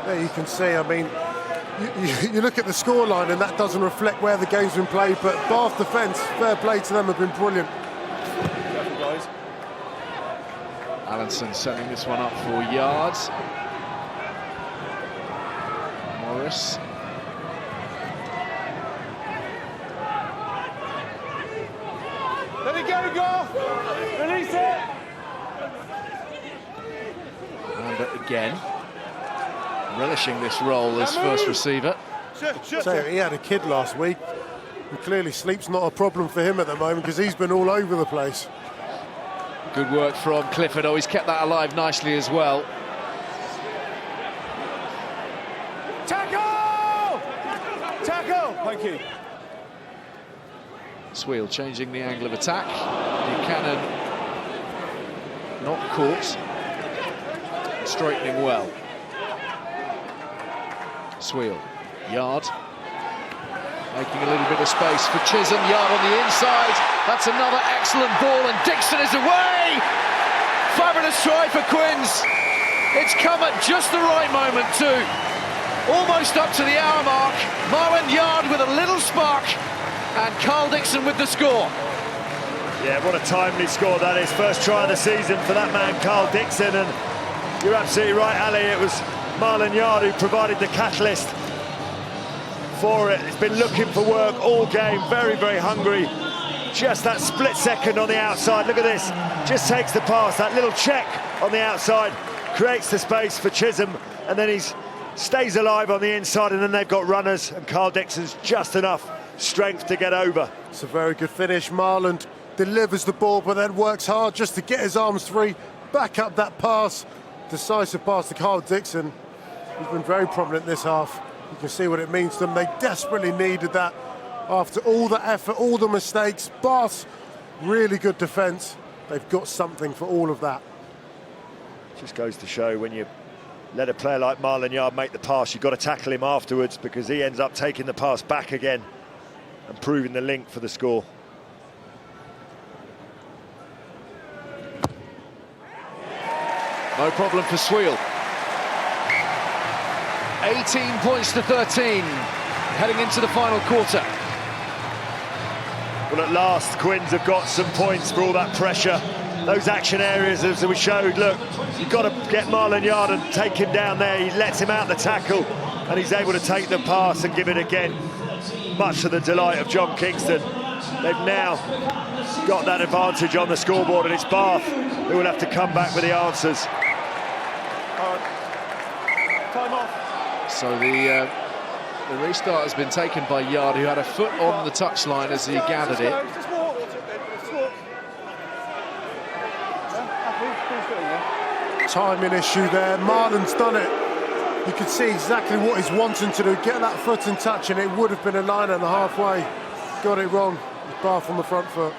There you can see, I mean, you look at the scoreline and that doesn't reflect where the game's been played, but Bath defence, fair play to them, have been brilliant. Careful, guys. Allenson sending this one up for yards. Morris. Let it go, Garth! Release it! Lambert again. Relishing this role as first receiver. So he had a kid last week, and clearly sleep's not a problem for him at the moment because he's been all over the place. Good work from Clifford. Oh, he's kept that alive nicely as well. Tackle! Tackle! Thank you. Sweel changing the angle of attack. Buchanan not caught. Straightening well. Sweel, Yard. Making a little bit of space for Chisholm. Yard on the inside. That's another excellent ball, and Dixon is away! Fabulous try for Quins. It's come at just the right moment too. Almost up to the hour mark. Marwan Yard with a little spark, and Carl Dixon with the score. Yeah, what a timely score that is. First try of the season for that man, Carl Dixon, and you're absolutely right, Ali. It was Marwan Yard who provided the catalyst for it. He's been looking for work all game, very, very hungry. Just that split second on the outside. Look at this. Just takes the pass. That little check on the outside creates the space for Chisholm, and then he stays alive on the inside, and then they've got runners, and Carl Dixon's just enough strength to get over. It's a very good finish. Marland delivers the ball, but then works hard just to get his arms free, back up that pass. Decisive pass to Carl Dixon. He's been very prominent this half. You can see what it means to them. They desperately needed that after all the effort, all the mistakes. Bath's really good defence. They've got something for all of that. Just goes to show when you let a player like Marwan Yard make the pass, you've got to tackle him afterwards, because he ends up taking the pass back again and proving the link for the score. No problem for Sweel. 18 points to 13, heading into the final quarter. Well, at last, Quins have got some points for all that pressure. Those action areas, as we showed, look, you've got to get Marlon Yard and take him down there. He lets him out the tackle, and he's able to take the pass and give it again, much to the delight of John Kingston. They've now got that advantage on the scoreboard, and it's Bath who will have to come back with the answers. Time off. So the restart has been taken by Yard, who had a foot on the touchline as he gathered it. Just walk. Just walk. Timing issue there. Marlon's done it. You can see exactly what he's wanting to do. Get that foot in touch, and it would have been a line and a halfway. Got it wrong. Bath on the front foot.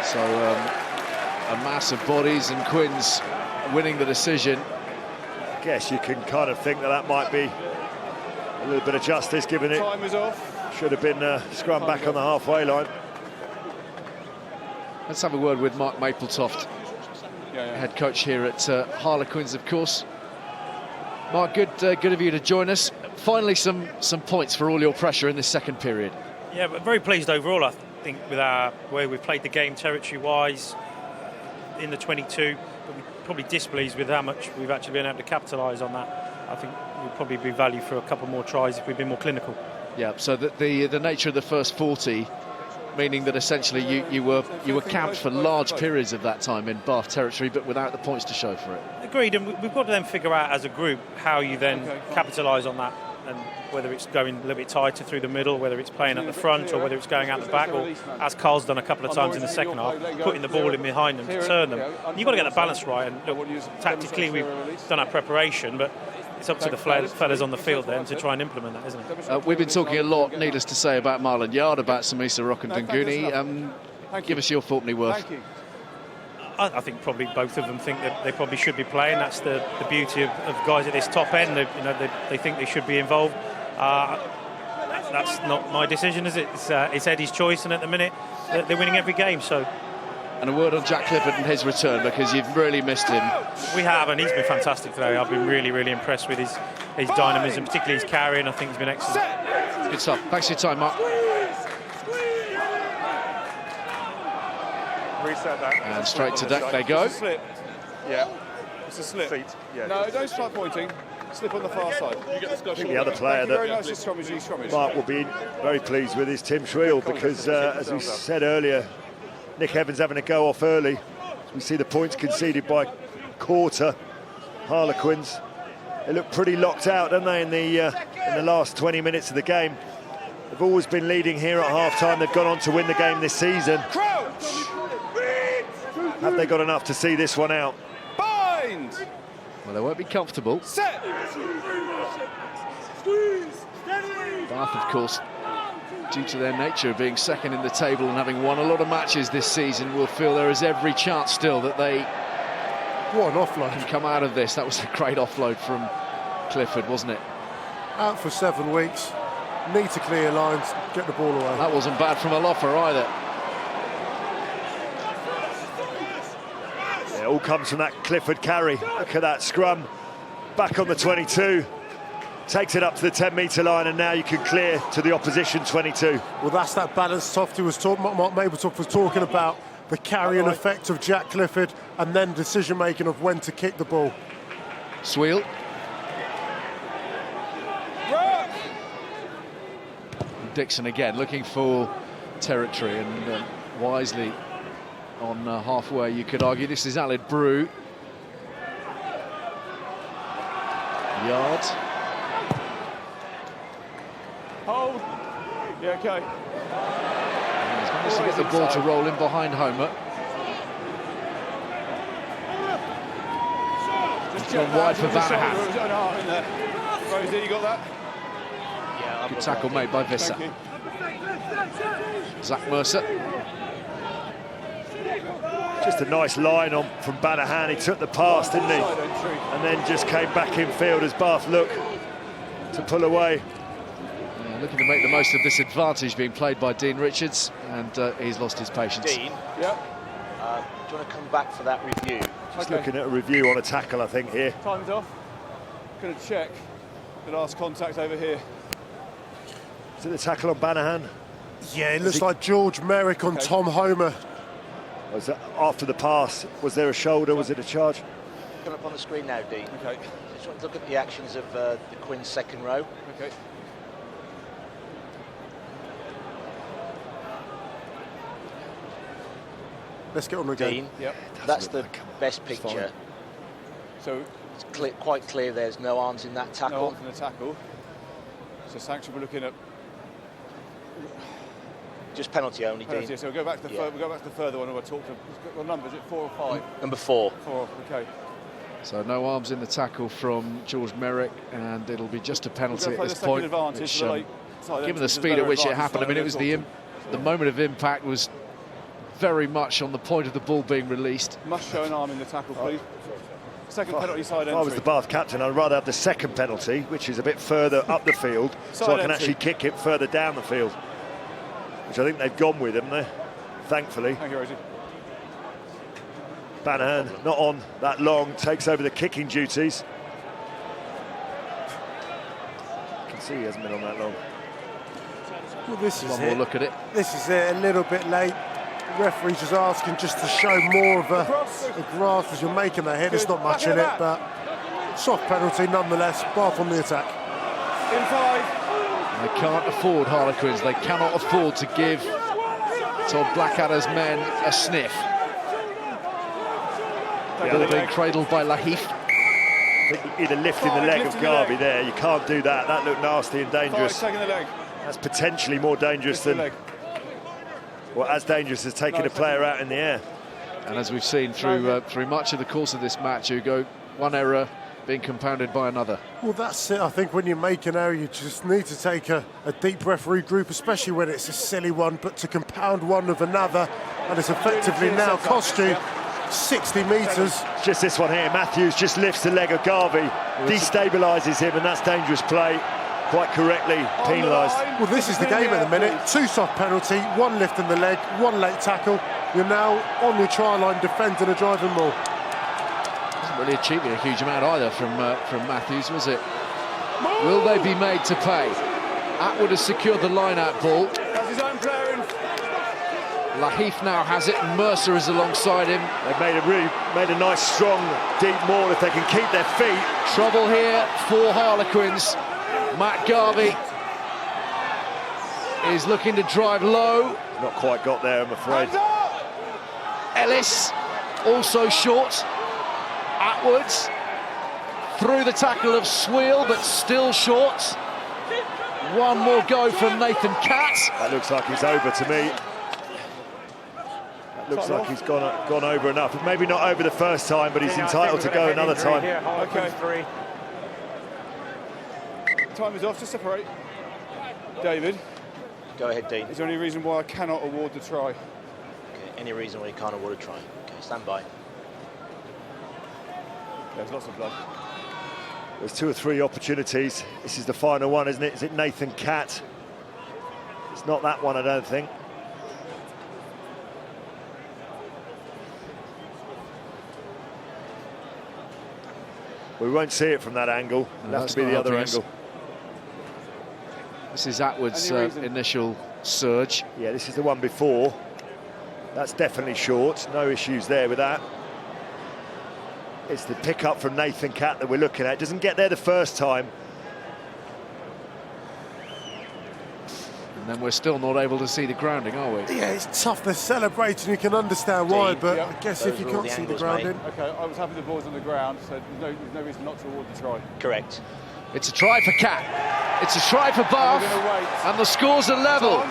So a mass of bodies, and Quins winning the decision. I guess you can kind of think that might be a little bit of justice, given it Time is off. should have been scrum back on the halfway line. Let's have a word with Mark Mapletoft, head coach here at Harlequins, of course. Mark, good of you to join us. Finally, some points for all your pressure in this second period. Yeah, but very pleased overall, I think, with our way we've played the game territory-wise in the 22. But we're probably displeased with how much we've actually been able to capitalise on that. I think we'll probably be value for a couple more tries if we've been more clinical. Yeah, so the nature of the first 40, meaning that essentially you were camped for large periods of that time in Bath territory, but without the points to show for it. Agreed, and we've got to then figure out as a group how you then capitalise on that, and whether it's going a little bit tighter through the middle, whether it's playing at the front, or whether it's going out the back, or as Carl's done a couple of times in the second half, putting the ball in behind them to turn them. You've got to get the balance right, and look, tactically we've done our preparation, but it's up to the fellas on the field then to try and implement that, isn't it? We've been talking a lot, needless to say, about Marlon Yard, about Samisa Rokandanguni. Give us your thought, Worth. I think probably both of them think that they probably should be playing. That's the beauty of guys at this top end. They think they should be involved. That's not my decision, is it? It's Eddie's choice, and at the minute they're winning every game. So. And a word on Jack Clifford and his return, because you've really missed him. We have, and he's been fantastic today. I've been really, really impressed with his dynamism, particularly his carrying. I think he's been excellent. Good stuff. Thanks for your time, Mark. Reset that. And straight to deck they go. It's a slip. Yeah. It's a slip. Feet. Yeah. No, don't start pointing. Slip on the far side. You get the I think the other player that Mark will be very pleased with is Tim Shriel, because as we said earlier, Nick Evans having to go off early. We see the points conceded by quarter. Harlequins, they look pretty locked out, don't they, in the last 20 minutes of the game. They've always been leading here at half-time. They've gone on to win the game this season. Have they got enough to see this one out? Bind! Well, they won't be comfortable. Set! Bath, of course, due to their nature of being second in the table and having won a lot of matches this season, will feel there is every chance still that they what an offload can come out of this. That was a great offload from Clifford, wasn't it? Out for 7 weeks. Need to clear lines, get the ball away. That wasn't bad from Alofa either. It all comes from that Clifford carry. Look at that scrum. Back on the 22. Takes it up to the 10-metre line, and now you can clear to the opposition 22. Well, that's that balance Mark Mapletoft was talking about, the carrying effect of Jack Clifford, and then decision-making of when to kick the ball. Sweel. Dixon again, looking for territory, and wisely on halfway, you could argue. This is Aled Brew. Yard. Hold. Yeah, okay. He's managed to get the ball to roll in behind Homer. It's gone wide for Vanahan. Rosie, you got that? Yeah, good tackle made by Visser. Zach Mercer. Just a nice line on from Banahan. He took the pass, didn't he? And then just came back in field as Bath look to pull away. Yeah, looking to make the most of this advantage being played by Dean Richards, and he's lost his patience. Dean. Yep. Do you want to come back for that review? Just looking at a review on a tackle, I think, here. Time's off. Going to check the last contact over here. Is it the tackle on Banahan? Yeah, it looks like George Merrick on Tom Homer. Was that after the pass? Was there a shoulder? Was it a charge? Come up on the screen now, Dean. Okay. Just want to look at the actions of the Quins' second row. Okay. Let's get on again. Dean, yep. That's the best picture. So it's quite clear there's no arms in that tackle. No arms in the tackle. So sanction, we're looking at just penalty only, penalty. Dean. So we'll go back to the further one. We'll talk to what number is it? 4 or 5? Number 4. 4. Okay. So no arms in the tackle from George Merrick, and it'll be just a penalty at this point. Which, given the speed at which it happened, I mean, it was the moment of impact was very much on the point of the ball being released. Must show an arm in the tackle, please. Second penalty side entry. If I was the Bath captain, I'd rather have the second penalty, which is a bit further up the field, so I can actually kick it further down the field, which I think they've gone with, haven't they? Thankfully. Thank you, Rosie. Banahan, not on that long, takes over the kicking duties. You can see he hasn't been on that long. Well, this is One more look at it. This is it, a little bit late. The referee's just asking just to show more of a grasp as you're making that hit. There's not much in it, but soft penalty nonetheless. Bath on the attack. In 5. They can't afford, Harlequins, they cannot afford to give Todd Blackadder's men a sniff. Ball being cradled by Lahif. Either lifting the leg of Garvey there, you can't do that. That looked nasty and dangerous. Taking the leg. That's potentially more dangerous than, well, as dangerous as taking a player out in the air. And as we've seen through much of the course of this match, Hugo, one error being compounded by another. Well, that's it. I think when you make an error, you just need to take a deep referee group, especially when it's a silly one, but to compound one of another, and it's effectively now cost you 60 metres. Just this one here, Matthews just lifts the leg of Garvey, destabilises him, and that's dangerous play, quite correctly penalised. Well, this is the game at the minute. 2 soft penalty, 1 lift in the leg, 1 late tackle. You're now on your try line defending a driving maul. Wasn't really achieving a huge amount either from Matthews, was it? Will they be made to pay? Atwood has secured the line-out ball. That's his own player in. Lahif now has it, and Mercer is alongside him. They've made a nice, strong, deep maul if they can keep their feet. Trouble here for Harlequins. Matt Garvey is looking to drive low. Not quite got there, I'm afraid. Ellis also short. Atwood through the tackle of Sweel, but still short. One more go from Nathan Catt. That looks like he's over to me. Looks like he's gone over enough. Maybe not over the first time, but he's entitled to go another time. Okay. Time is off to separate. David. Go ahead, Dean. Is there any reason why I cannot award the try? Okay, any reason why you can't award a try? Okay, stand by. There's lots of blood. There's 2 or 3 opportunities. This is the final one, isn't it? Is it Nathan Catt? It's not that one, I don't think. We won't see it from that angle. It'll have to be the other angle. This is Atwood's initial surge. Yeah, this is the one before. That's definitely short. No issues there with that. It's the pick-up from Nathan Catt that we're looking at. Doesn't get there the first time. And then we're still not able to see the grounding, are we? Yeah, it's tough. They're celebrating. You can understand why, but I guess if you can't see the grounding. Okay, I was happy the ball's on the ground, so there's no reason not to award the try. Correct. It's a try for Catt. It's a try for Bath, and the scores are level.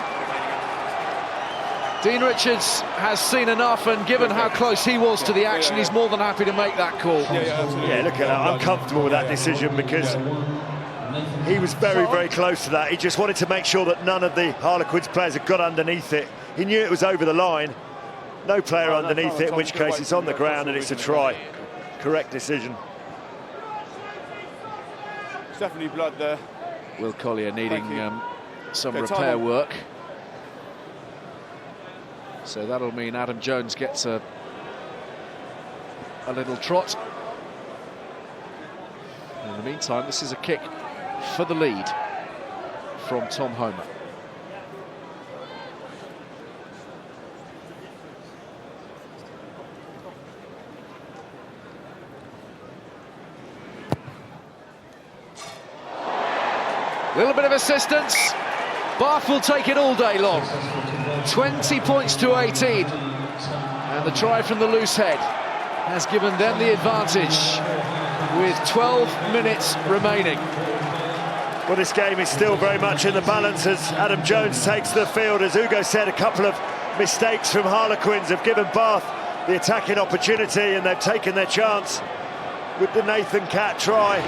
Dean Richards has seen enough, and given how close he was to the action, he's more than happy to make that call. Yeah, absolutely. Yeah, look at that. I'm comfortable with that decision because he was very, very close to that. He just wanted to make sure that none of the Harlequins players had got underneath it. He knew it was over the line. No player underneath it, in which case it's on the ground and it's a try. Correct decision. There's definitely blood there. Will Collier needing some repair work. So that'll mean Adam Jones gets a a little trot. In the meantime, this is a kick for the lead from Tom Homer. Little bit of assistance. Bath will take it all day long. 20 points to 18. And the try from the loose head has given them the advantage with 12 minutes remaining. Well, this game is still very much in the balance as Adam Jones takes the field. As Hugo said, a couple of mistakes from Harlequins have given Bath the attacking opportunity, and they've taken their chance with the Nathan Catt try.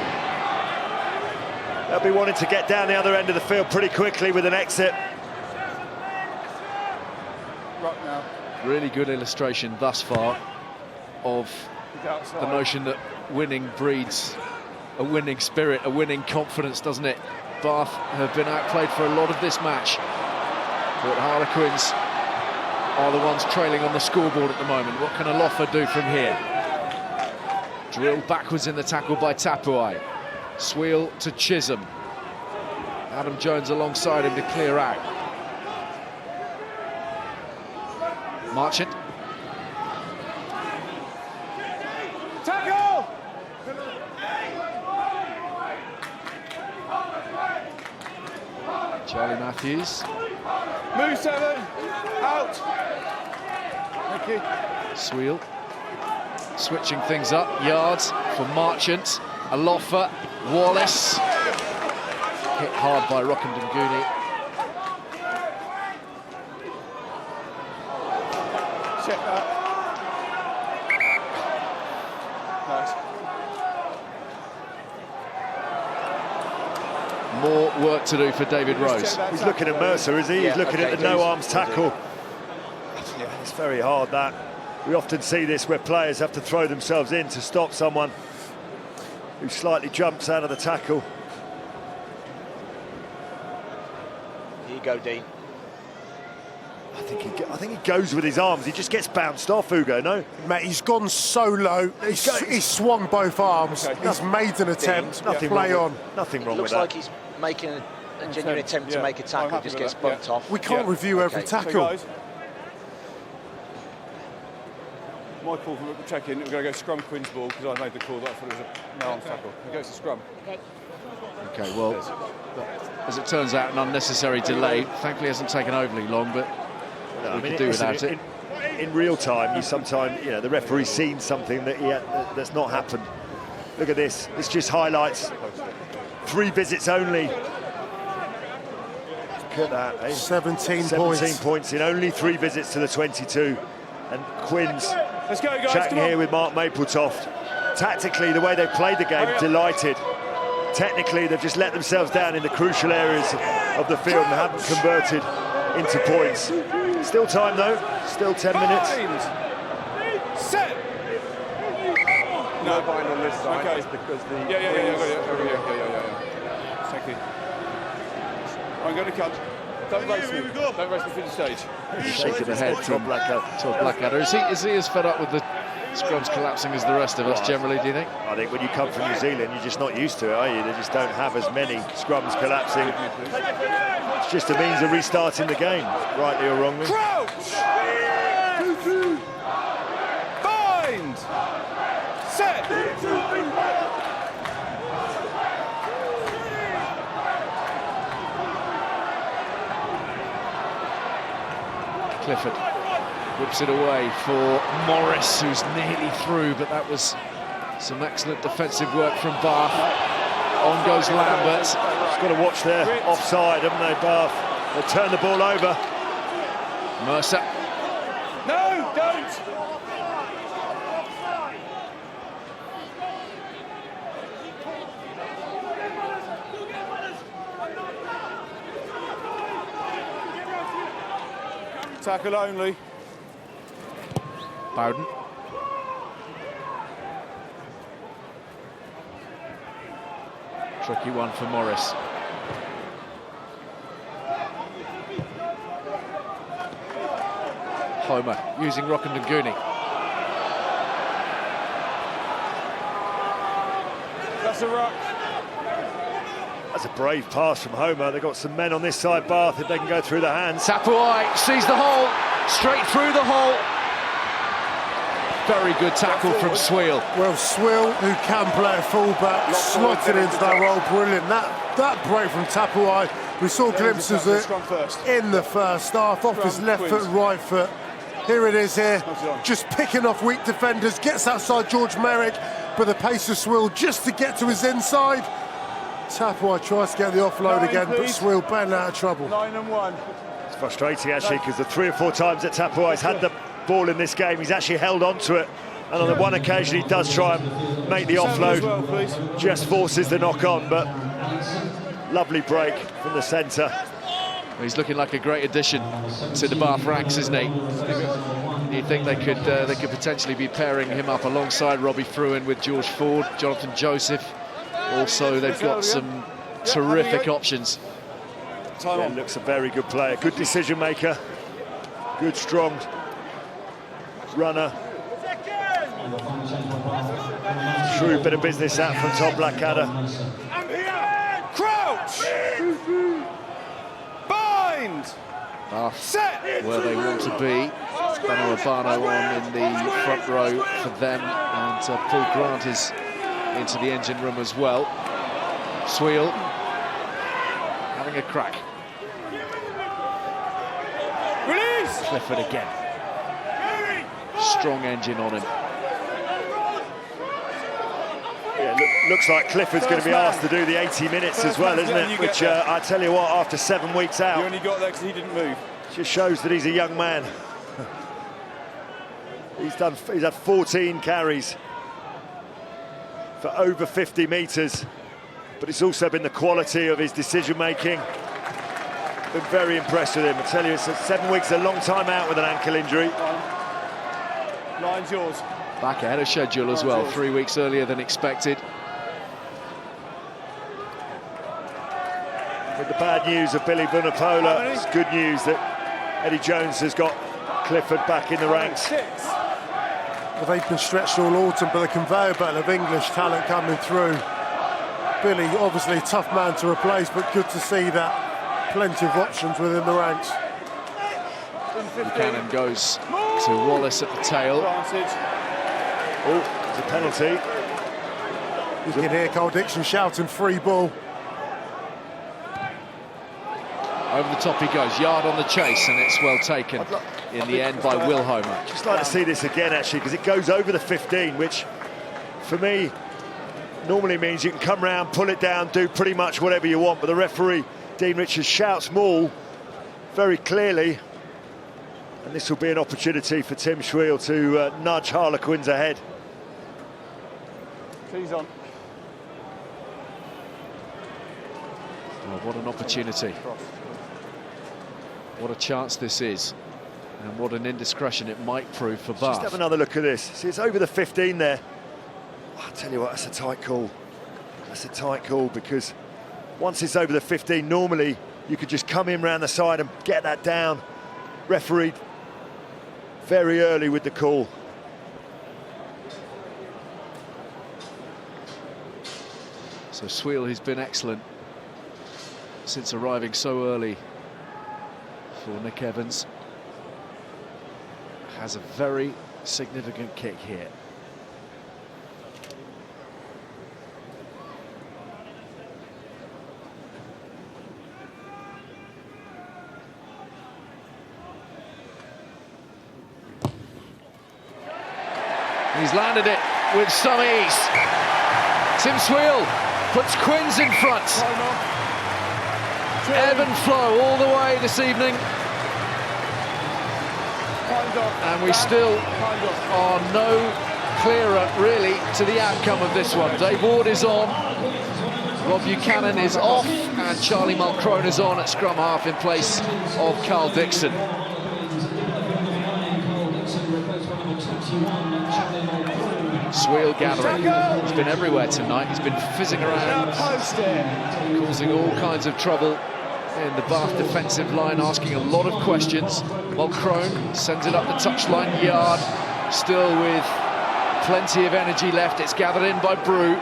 They'll be wanting to get down the other end of the field pretty quickly with an exit. Right now. Really good illustration thus far of the notion that winning breeds a winning spirit, a winning confidence, doesn't it? Bath have been outplayed for a lot of this match, but Harlequins are the ones trailing on the scoreboard at the moment. What can Alofa do from here? Drilled backwards in the tackle by Tapuai. Sweel to Chisholm. Adam Jones alongside him to clear out. Marchant. Tackle! Charlie Matthews. Move 7. Out. Thank you. Sweel. Switching things up. Yards for Marchant. Alofa. Wallace. Hit hard by Rokandanguni. Check that. Nice. More work to do for David Rose. He's looking at Mercer, is he? Yeah, He's looking at the no-arms tackle. Yeah, it's very hard, that. We often see this where players have to throw themselves in to stop someone who slightly jumps out of the tackle. Here you go, Dean. I think he goes with his arms. He just gets bounced off, Hugo, no? Mate, he's gone so low. He's swung both arms. Okay. He's made an attempt. Nothing play wrong on. Nothing wrong with that. Looks like he's making a genuine attempt to make a tackle, just gets bumped off. We can't review every tackle. So guys, my call from check-in, we're going to go scrum Quinn's ball because I made the call that I thought it was a no-arms tackle. It goes to scrum. Okay, well, as it turns out, an unnecessary delay. Thankfully, hasn't taken overly long, but we could do without it. In real time, you sometimes, the referee's seen something that's not happened. Look at this. This just highlights 3 visits only. Look at that. Eh? 17 points in only 3 visits to the 22. And Quinn's Let's go, guys, chatting here with Mark Mapletoft. Tactically, the way they played the game, delighted. Technically, they've just let themselves down in the crucial areas of the field and haven't converted into points. Still time, though. Still 10 minutes. Set! No bind on this side. Okay. It's because the... Yeah. Thank you. I'm going to cut. Don't race me. Don't race me through the stage. Shaking the head to Blackadder. Is he as fed up with the scrums collapsing as the rest of us generally, do you think? I think when you come from New Zealand, you're just not used to it, are you? They just don't have as many scrums collapsing. It's just a means of restarting the game, rightly or wrongly. Crouch! Bind! Set! Clifford whips it away for Morris, who's nearly through, but that was some excellent defensive work from Bath. On goes Lambert. Just got to watch their offside, haven't they, Bath? They'll turn the ball over. Mercer. No, don't! Tackle only. Bowden. Tricky one for Morris. Homer using Rokandanguni. That's a ruck. That's a brave pass from Homer. They've got some men on this side, Bath, if they can go through the hands. Tapuai sees the hole, straight through the hole. Very good tackle from Sweel. Well, Sweel, who can play a fullback, slotted into that role, brilliant. That break from Tapuai, we saw glimpses of it in the first half, off his left foot, right foot. Here it is here, just picking off weak defenders, gets outside George Merrick, but the pace of Sweel just to get to his inside. Tapuai tries to get the offload again, but Sweel bang out of trouble. 9 and 1. It's frustrating, actually, because the 3 or 4 times that Tapuai's had the ball in this game, he's actually held on to it. And on the one occasion he does try and make the offload, just forces the knock-on, but lovely break from the centre. He's looking like a great addition to the Bath ranks, isn't he? You think they could potentially be pairing him up alongside Robbie Fruin with George Ford, Jonathan Joseph. Also, they've got some terrific options. Yeah, looks a very good player, good decision maker, good strong runner. Shrewd bit of business out from Tom Blackadder. Crouch! Bind! Bath, where they want to be. Bano Urbano on in the front row for them, and Paul Grant is into the engine room as well. Sweel having a crack. Release! Clifford again. Strong engine on him. Yeah, looks like Clifford's going to be asked to do the 80 minutes as well, isn't it? Which, I tell you what, after 7 weeks out... You only got there because he didn't move. Just shows that he's a young man. He's had 14 carries for over 50 metres, but it's also been the quality of his decision-making. Been very impressed with him. I tell you, 7 weeks is a long time out with an ankle injury. Line's yours. Back ahead of schedule as well, 3 weeks earlier than expected. With the bad news of Billy Vunipola, it's good news that Eddie Jones has got Clifford back in the ranks. Well, they've been stretched all autumn, but the conveyor belt of English talent coming through. Billy, obviously a tough man to replace, but good to see that plenty of options within the ranks. Buchanan goes to Wallace at the tail. Oh, it's a penalty. You can hear Carl Dixon shouting free ball. Over the top he goes, yard on the chase, and it's well taken in the end by Will Homer. Just like to see this again, actually, because it goes over the 15, which for me normally means you can come round, pull it down, do pretty much whatever you want, but the referee, Dean Richards, shouts maul very clearly, and this will be an opportunity for Tim Schweel to nudge Harlequins ahead. He's on. Oh, what an opportunity. What a chance this is, and what an indiscretion it might prove for Bath. Just have another look at this. See, it's over the 15 there. Oh, I'll tell you what, that's a tight call. That's a tight call, because once it's over the 15, normally you could just come in round the side and get that down. Referee very early with the call. So Sweel, who's been excellent since arriving so early for Nick Evans, has a very significant kick here. He's landed it with some ease. Tim Sweel puts Quins in front. Ebb and flow all the way this evening. And we still are no clearer, really, to the outcome of this one. Dave Ward is on, Rob Buchanan is off, and Charlie Mulcrone is on at scrum half in place of Carl Dixon. Sweel gathering. He's been everywhere tonight. He's been fizzing around, causing all kinds of trouble in the Bath defensive line, asking a lot of questions. Mulcrone sends it up the touchline yard, still with plenty of energy left. It's gathered in by Brew.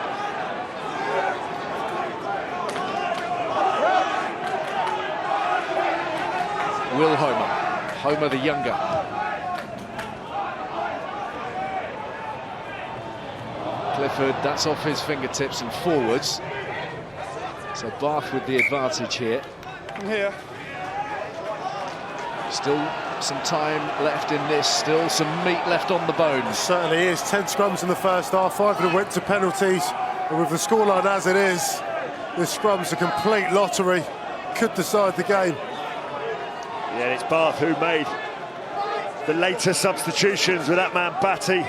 Will Homer. Homer the younger. Clifford, that's off his fingertips and forwards. So Bath with the advantage here. From here. Still some time left in this, still some meat left on the bones. Certainly is. 10 scrums in the first half, 5 of them went to penalties. And with the scoreline as it is, this scrum's a complete lottery. Could decide the game. Yeah, it's Bath who made the later substitutions with that man Batty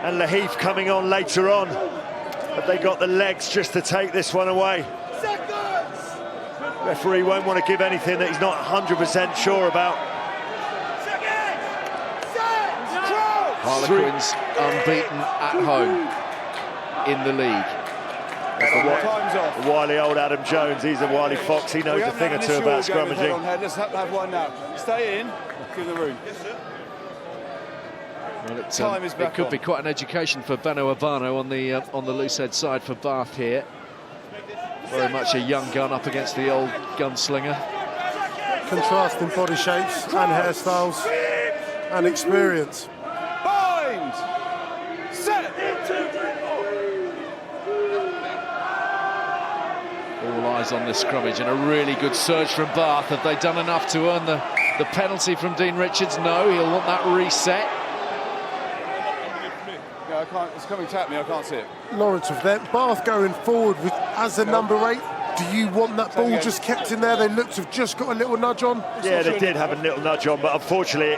and Lahif coming on later on. But they got the legs just to take this one away. Referee won't want to give anything that he's not 100% sure about. Harlequins unbeaten at home in the league. The wily old Adam Jones, he's a wily fox, he knows a thing or two about scrummaging. Let's have one now. Stay in, give the room. Well, it could be quite an education for Beno Urbano on the loose head side for Bath here. Very much a young gun up against the old gunslinger. Contrasting body shapes and hairstyles and experience. Bind! Set! All eyes on this scrummage and a really good surge from Bath. Have they done enough to earn the penalty from Dean Richards? No, he'll want that reset. Yeah, I can't, it's coming to tap me, I can't see it. Lawrence, with that Bath going forward with, as a number 8, do you want that ball just kept in there? They looked to have just got a little nudge on. Yeah, they did have a little nudge on, but unfortunately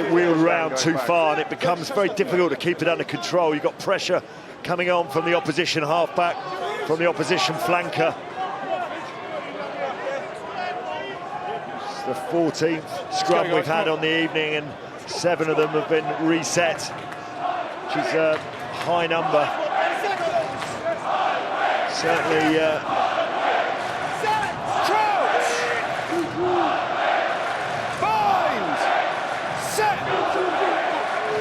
it wheeled around too far and it becomes very difficult to keep it under control. You've got pressure coming on from the opposition halfback, from the opposition flanker. It's the 14th scrum we've had on the evening and 7 of them have been reset, which is a high number. Certainly Bind! Set!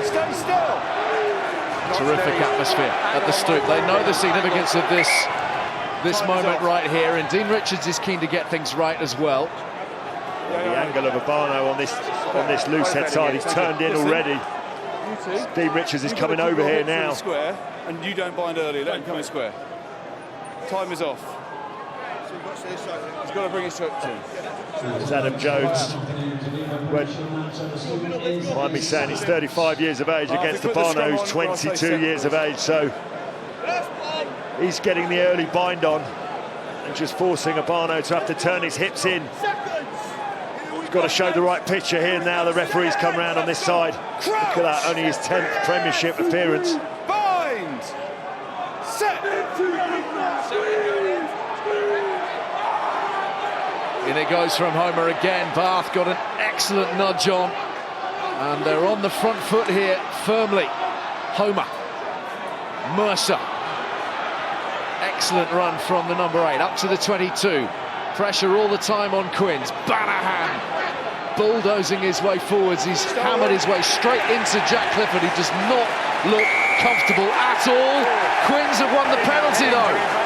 Stay still! Terrific atmosphere at the Stoop. They know the significance of this moment right here, and Dean Richards is keen to get things right as well. The angle of Urbano on this loose head side, he's turned in already. Dean Richards is coming over here now. Square, and you don't bind early, let him come in square. Time is off. He's got to bring his to There's Adam Jones. Mind me saying he's 35 years of age against Urbano, who's 22 years of age, so he's getting the early bind on and just forcing Urbano to have to turn his hips in. He's got to show the right picture here now. The referee's come round on this side. Look at that, only his 10th Premiership appearance. Bind! Set! In it goes from Homer again. Bath got an excellent nudge on, and they're on the front foot here firmly. Homer, Mercer, excellent run from the number 8 up to the 22. Pressure all the time on Quins. Banahan bulldozing his way forwards. He's hammered his way straight into Jack Clifford. He does not look comfortable at all. Quins have won the penalty though.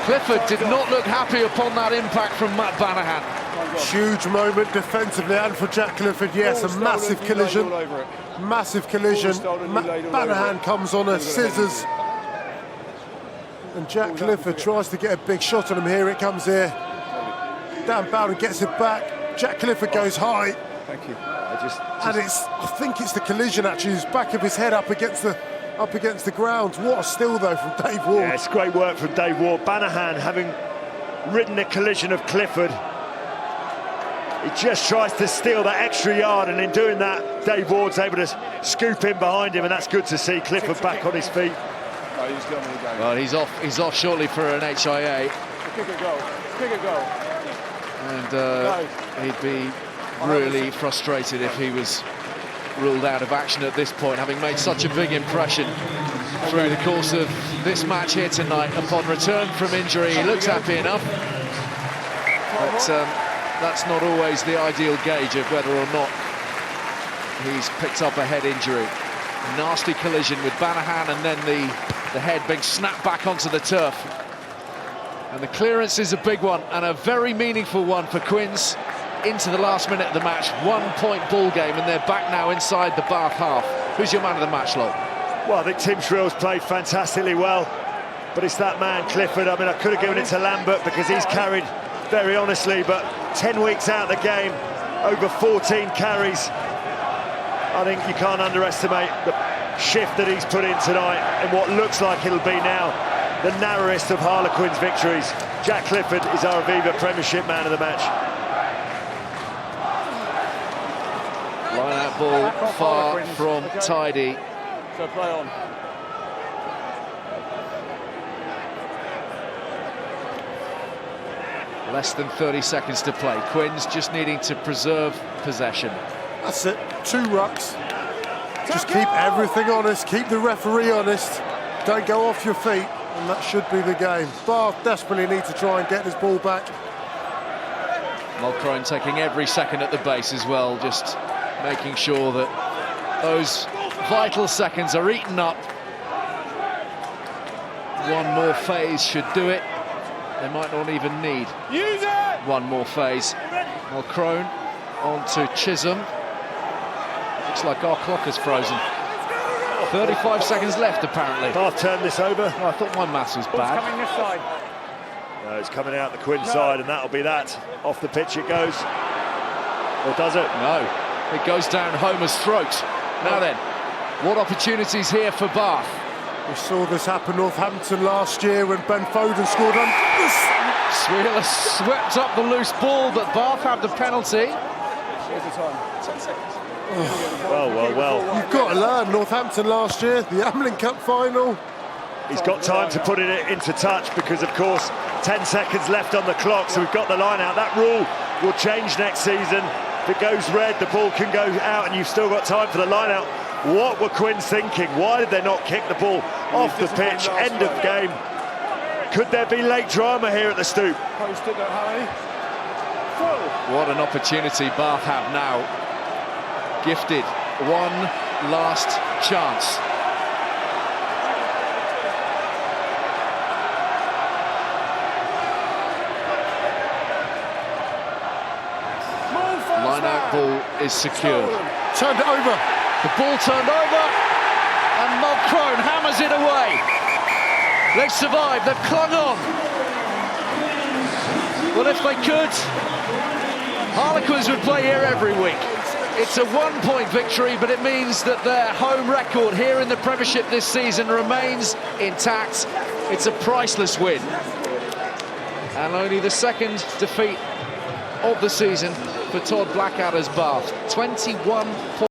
Clifford did not look happy upon that impact from Matt Banahan. Huge moment defensively and for Jack Clifford, yes, a massive collision. Massive collision. Banahan comes on a scissors. And Jack Clifford tries to get a big shot on him. Here it comes here. Dan Bowden gets it back. Jack Clifford goes high. Thank you. And I think it's the collision actually. His back of his head up against the ground. What a steal though from Dave Ward. Yeah, it's great work from Dave Ward. Banahan, having ridden the collision of Clifford, he just tries to steal that extra yard, and in doing that, Dave Ward's able to scoop in behind him, and that's good to see Clifford back on his feet. Well, he's off shortly for an HIA. Kick a goal. Kick a goal. And he'd be really frustrated if he was ruled out of action at this point, having made such a big impression through the course of this match here tonight. Upon return from injury, he looks happy enough, but that's not always the ideal gauge of whether or not he's picked up a head injury. Nasty collision with Banahan, and then the head being snapped back onto the turf. And the clearance is a big one and a very meaningful one for Quins into the last minute of the match. 1 point ball game, and they're back now inside the Bath half. Who's your man of the match, Lol? Well, I think Tim Shrill's played fantastically well, but it's that man, Clifford. I mean, I could have given it to Lambert because he's carried very honestly, but 10 weeks out of the game, over 14 carries. I think you can't underestimate the shift that he's put in tonight and what looks like it'll be now the narrowest of Harlequins victories. Jack Clifford is our Aviva Premiership man of the match. Line-out ball far from tidy. So play on. Less than 30 seconds to play. Quins just needing to preserve possession. That's it, 2 rucks. Just keep everything honest, keep the referee honest. Don't go off your feet, and that should be the game. Bath desperately need to try and get this ball back. Mulcrone taking every second at the base as well, just making sure that those vital seconds are eaten up. One more phase should do it. They might not even need one more phase. Mulcrone on to Chisholm. Looks like our clock is frozen. 35 seconds left, apparently. Bath turned this over. Oh, I thought my maths was bad. Coming this side. No, it's coming out the Quinn side, and that'll be that. Off the pitch it goes. Or does it? No. It goes down Homer's throat. Now then, what opportunities here for Bath? We saw this happen Northampton last year when Ben Foden scored on. Wheeler swept up the loose ball, but Bath have the penalty. Here's the time. 10 seconds. Well. You've got to learn. Northampton last year, the Amelin Cup final. He's got time to put it into touch because, of course, 10 seconds left on the clock, so we've got the line out. That rule will change next season. If it goes red, the ball can go out and you've still got time for the line out. What were Quins thinking? Why did they not kick the ball off the pitch? End of game. Could there be late drama here at the Stoop? What an opportunity Bath have now. Gifted one last chance. Line-out ball is secured. Turned it over. The ball turned over, and Mulcrone hammers it away. They've survived, they've clung on. Well, if they could, Harlequins would play here every week. It's a 1 point victory, but it means that their home record here in the Premiership this season remains intact. It's a priceless win. And only the second defeat of the season for Todd Blackadder's Bath. 21 points.